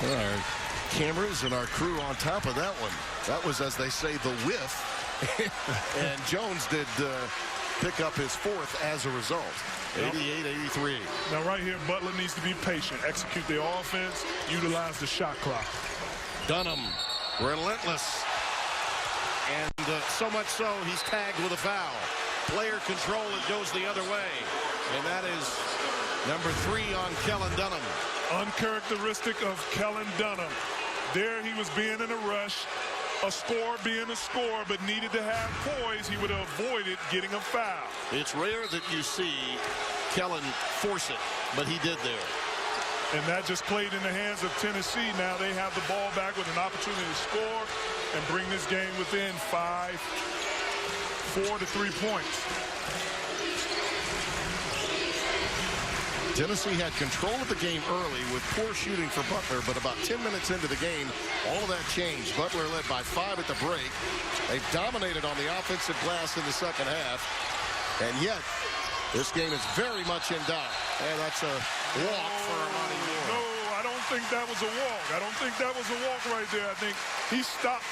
A: Our cameras and our crew on top of that one. That was, as they say, the whiff. And Jones did pick up his 4th as a result. 88-83.
B: Now right here, Butler needs to be patient, execute the offense, utilize the shot clock.
A: Dunham, relentless. And so much so, he's tagged with a foul. Player control, it goes the other way. And that is number 3 on Kellen Dunham.
B: Uncharacteristic of Kellen Dunham. There he was being in a rush, a scorer being a scorer, but needed to have poise. He would have avoided getting a foul.
A: It's rare that you see Kellen force it, but he did there.
B: And that just played in the hands of Tennessee. Now they have the ball back with an opportunity to score and bring this game within 4 to 3 points.
A: Tennessee had control of the game early with poor shooting for Butler, but about 10 minutes into the game, all of that changed. Butler led by 5 at the break. They've dominated on the offensive glass in the second half, and yet this game is very much in doubt. And that's a walk for Armani Moore.
B: No, I don't think that was a walk. I don't think that was a walk right there. I think he stopped.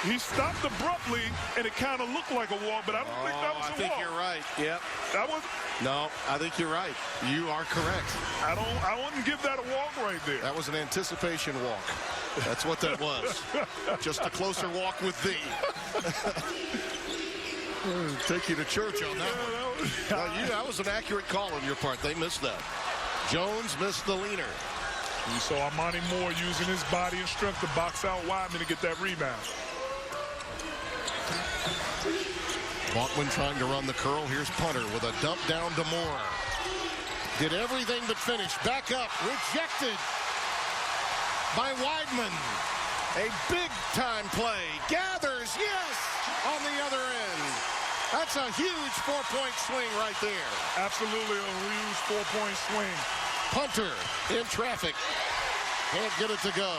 B: He stopped abruptly, and it kind of looked like a walk, but I don't think that was a walk.
A: I think you're right. Yep.
B: That was...
A: No, I think you're right. You are correct.
B: I wouldn't give that a walk right there.
A: That was an anticipation walk. That's what that was. Just a closer walk with thee. Take you to church on that one. That was an accurate call on your part. They missed that. Jones missed the leaner.
B: You saw Armani Moore using his body and strength to box out Wideman to get that rebound.
A: Walkman trying to run the curl. Here's Punter with a dump down to Moore. Did everything but finish. Back up. Rejected by Wideman. A big-time play. Gathers, yes, on the other end. That's a huge 4-point swing right there.
B: Absolutely a huge 4-point swing.
A: Punter in traffic. Can't get it to go.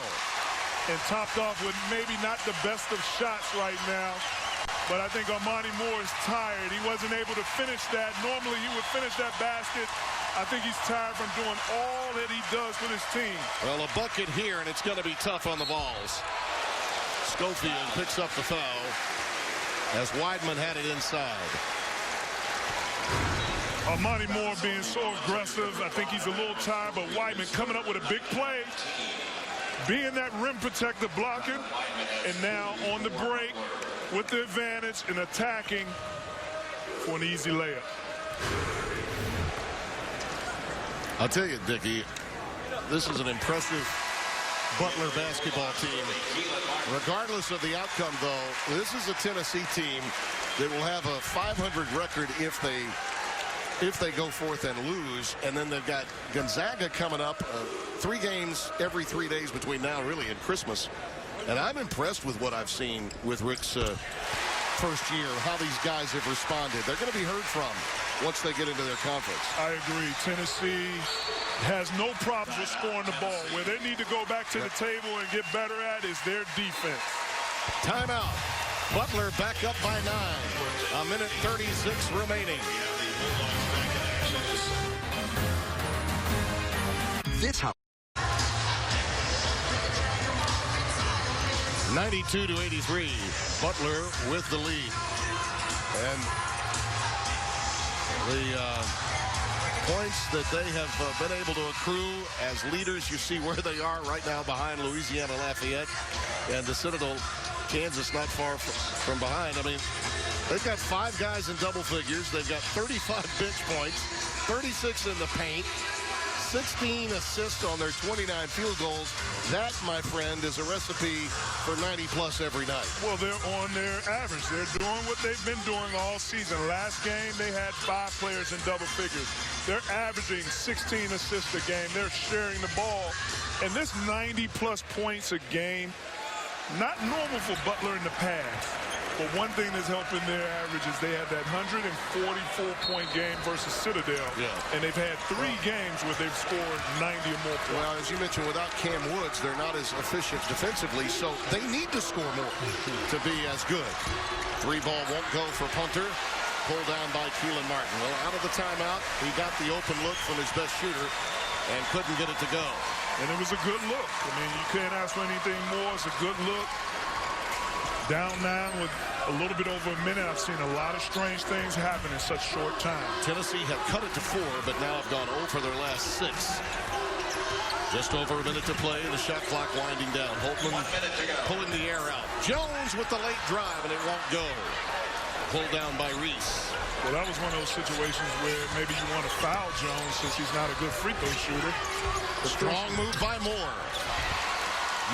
B: and topped off with maybe not the best of shots right now. But I think Armani Moore is tired. He wasn't able to finish that. Normally he would finish that basket. I think he's tired from doing all that he does for his team.
A: Well, a bucket here, and it's going to be tough on the balls. Schofield picks up the foul as Weidman had it inside.
B: Armani Moore being so aggressive. I think he's a little tired, but Weidman coming up with a big play. Being that rim protector, blocking, and now on the break with the advantage and attacking for an easy layup.
A: I'll tell you, Dickie, this is an impressive Butler basketball team. Regardless of the outcome, though, this is a Tennessee team that will have a 500 record if they go forth and lose. And then they've got Gonzaga coming up, 3 games every 3 days between now, really, and Christmas. And I'm impressed with what I've seen with Rick's first year, how these guys have responded. They're going to be heard from once they get into their conference.
B: I agree. Tennessee has no problems with scoring the ball. Where they need to go back to the table and get better at is their defense.
A: Timeout. Butler back up by 9. A minute 36 remaining.
C: This house.
A: 92-83. Butler with the lead. And the points that they have been able to accrue as leaders, you see where they are right now behind Louisiana Lafayette and the Citadel, Kansas not far from behind. I mean, they've got 5 guys in double figures. They've got 35 bench points, 36 in the paint, 16 assists on their 29 field goals. That, my friend, is a recipe for 90-plus every night.
B: Well, they're on their average. They're doing what they've been doing all season. Last game, they had 5 players in double figures. They're averaging 16 assists a game. They're sharing the ball. And this 90-plus points a game, not normal for Butler in the past. But one thing that's helping their average is they had that 144-point game versus Citadel. Yeah. And they've had 3 games where they've scored 90 or more points.
A: Well, as you mentioned, without Cam Woods, they're not as efficient defensively, so they need to score more to be as good. 3 ball won't go for Punter. Pulled down by Keelan Martin. Well, out of the timeout, he got the open look from his best shooter and couldn't get it to go.
B: And it was a good look. I mean, you can't ask for anything more. It's a good look. Down 9 with a little bit over a minute. I've seen a lot of strange things happen in such short time.
A: Tennessee have cut it to 4, but now have gone 0 for their last 6. Just over a minute to play. The shot clock winding down. Holtman pulling the air out. Jones with the late drive, and it won't go. Pulled down by Reese.
B: Well, that was one of those situations where maybe you want to foul Jones since he's not a good free throw shooter.
A: Strong move by Moore.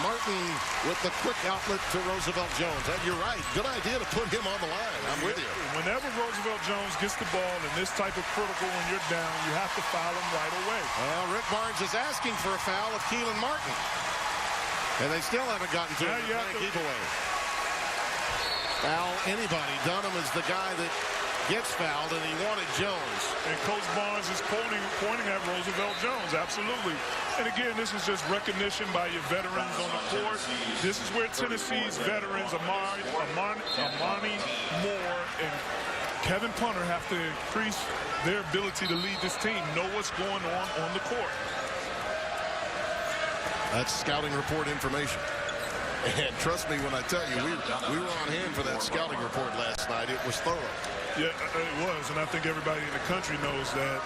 A: Martin with the quick outlet to Roosevelt Jones. And you're right. Good idea to put him on the line. I'm with you.
B: Whenever Roosevelt Jones gets the ball in this type of critical when you're down, you have to foul him right away.
A: Well, Rick Barnes is asking for a foul of Keelan Martin. And they still haven't gotten to it. Keep away. Foul anybody. Dunham is the guy that gets fouled, and he wanted Jones.
B: And Coach Barnes is pointing at Roosevelt Jones, absolutely. And again, this is just recognition by your veterans on the court. This is where Tennessee's veterans, Armani Moore and Kevin Punter, have to increase their ability to lead this team, know what's going on the court.
A: That's scouting report information. And trust me when I tell you, we were on hand for that scouting report last night. It was thorough.
B: Yeah, it was, and I think everybody in the country knows that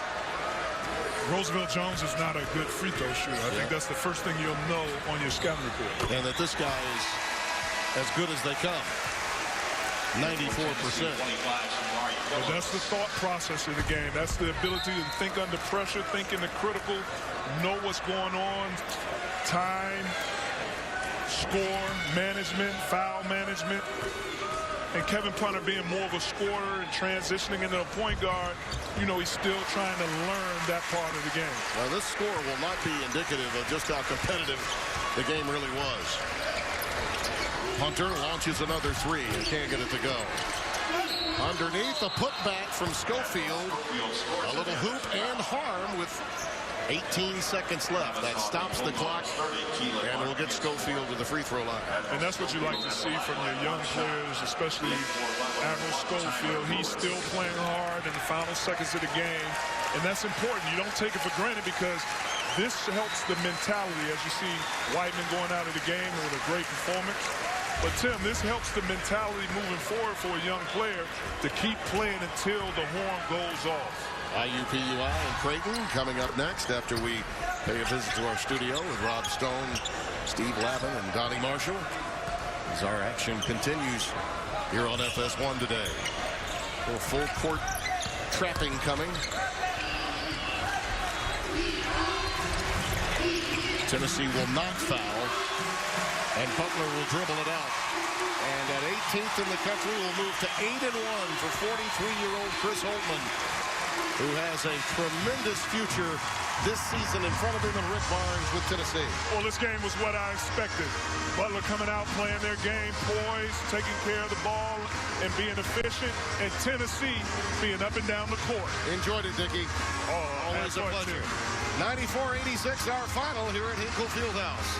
B: Roosevelt Jones is not a good free throw shooter. I think that's the first thing you'll know on your scouting report.
A: And that this guy is as good as they come. 94%.
B: But that's the thought process of the game. That's the ability to think under pressure, think in the critical, know what's going on, time, score, management, foul management. And Kevin Punter being more of a scorer and transitioning into a point guard, you know, he's still trying to learn that part of the game.
A: Well, this score will not be indicative of just how competitive the game really was. Hunter launches another 3 and can't get it to go. Underneath, a putback from Schofield. A little hoop and harm with 18 seconds left. That stops the clock, and it'll get Schofield to the free throw line.
B: And that's what you like to see from your young players, especially Admiral Schofield. He's still playing hard in the final seconds of the game, and that's important. You don't take it for granted because this helps the mentality, as you see Whiteman going out of the game with a great performance. But, Tim, this helps the mentality moving forward for a young player to keep playing until the horn goes off.
A: IUPUI and Creighton coming up next after we pay a visit to our studio with Rob Stone, Steve Lavin, and Donnie Marshall as our action continues here on FS1 today. A little full court trapping coming. Tennessee will not foul, and Butler will dribble it out. And at 18th in the country, will move to 8-1 for 43-year-old Chris Holtman, who has a tremendous future this season in front of him and Rick Barnes with Tennessee.
B: Well, this game was what I expected. Butler coming out, playing their game, poised, taking care of the ball, and being efficient, and Tennessee being up and down the court.
A: Enjoyed it, Dickie.
B: Oh,
A: always a pleasure. 94-86 our final here at Henkel Fieldhouse.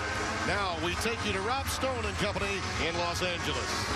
A: Now we take you to Rob Stone and company in Los Angeles.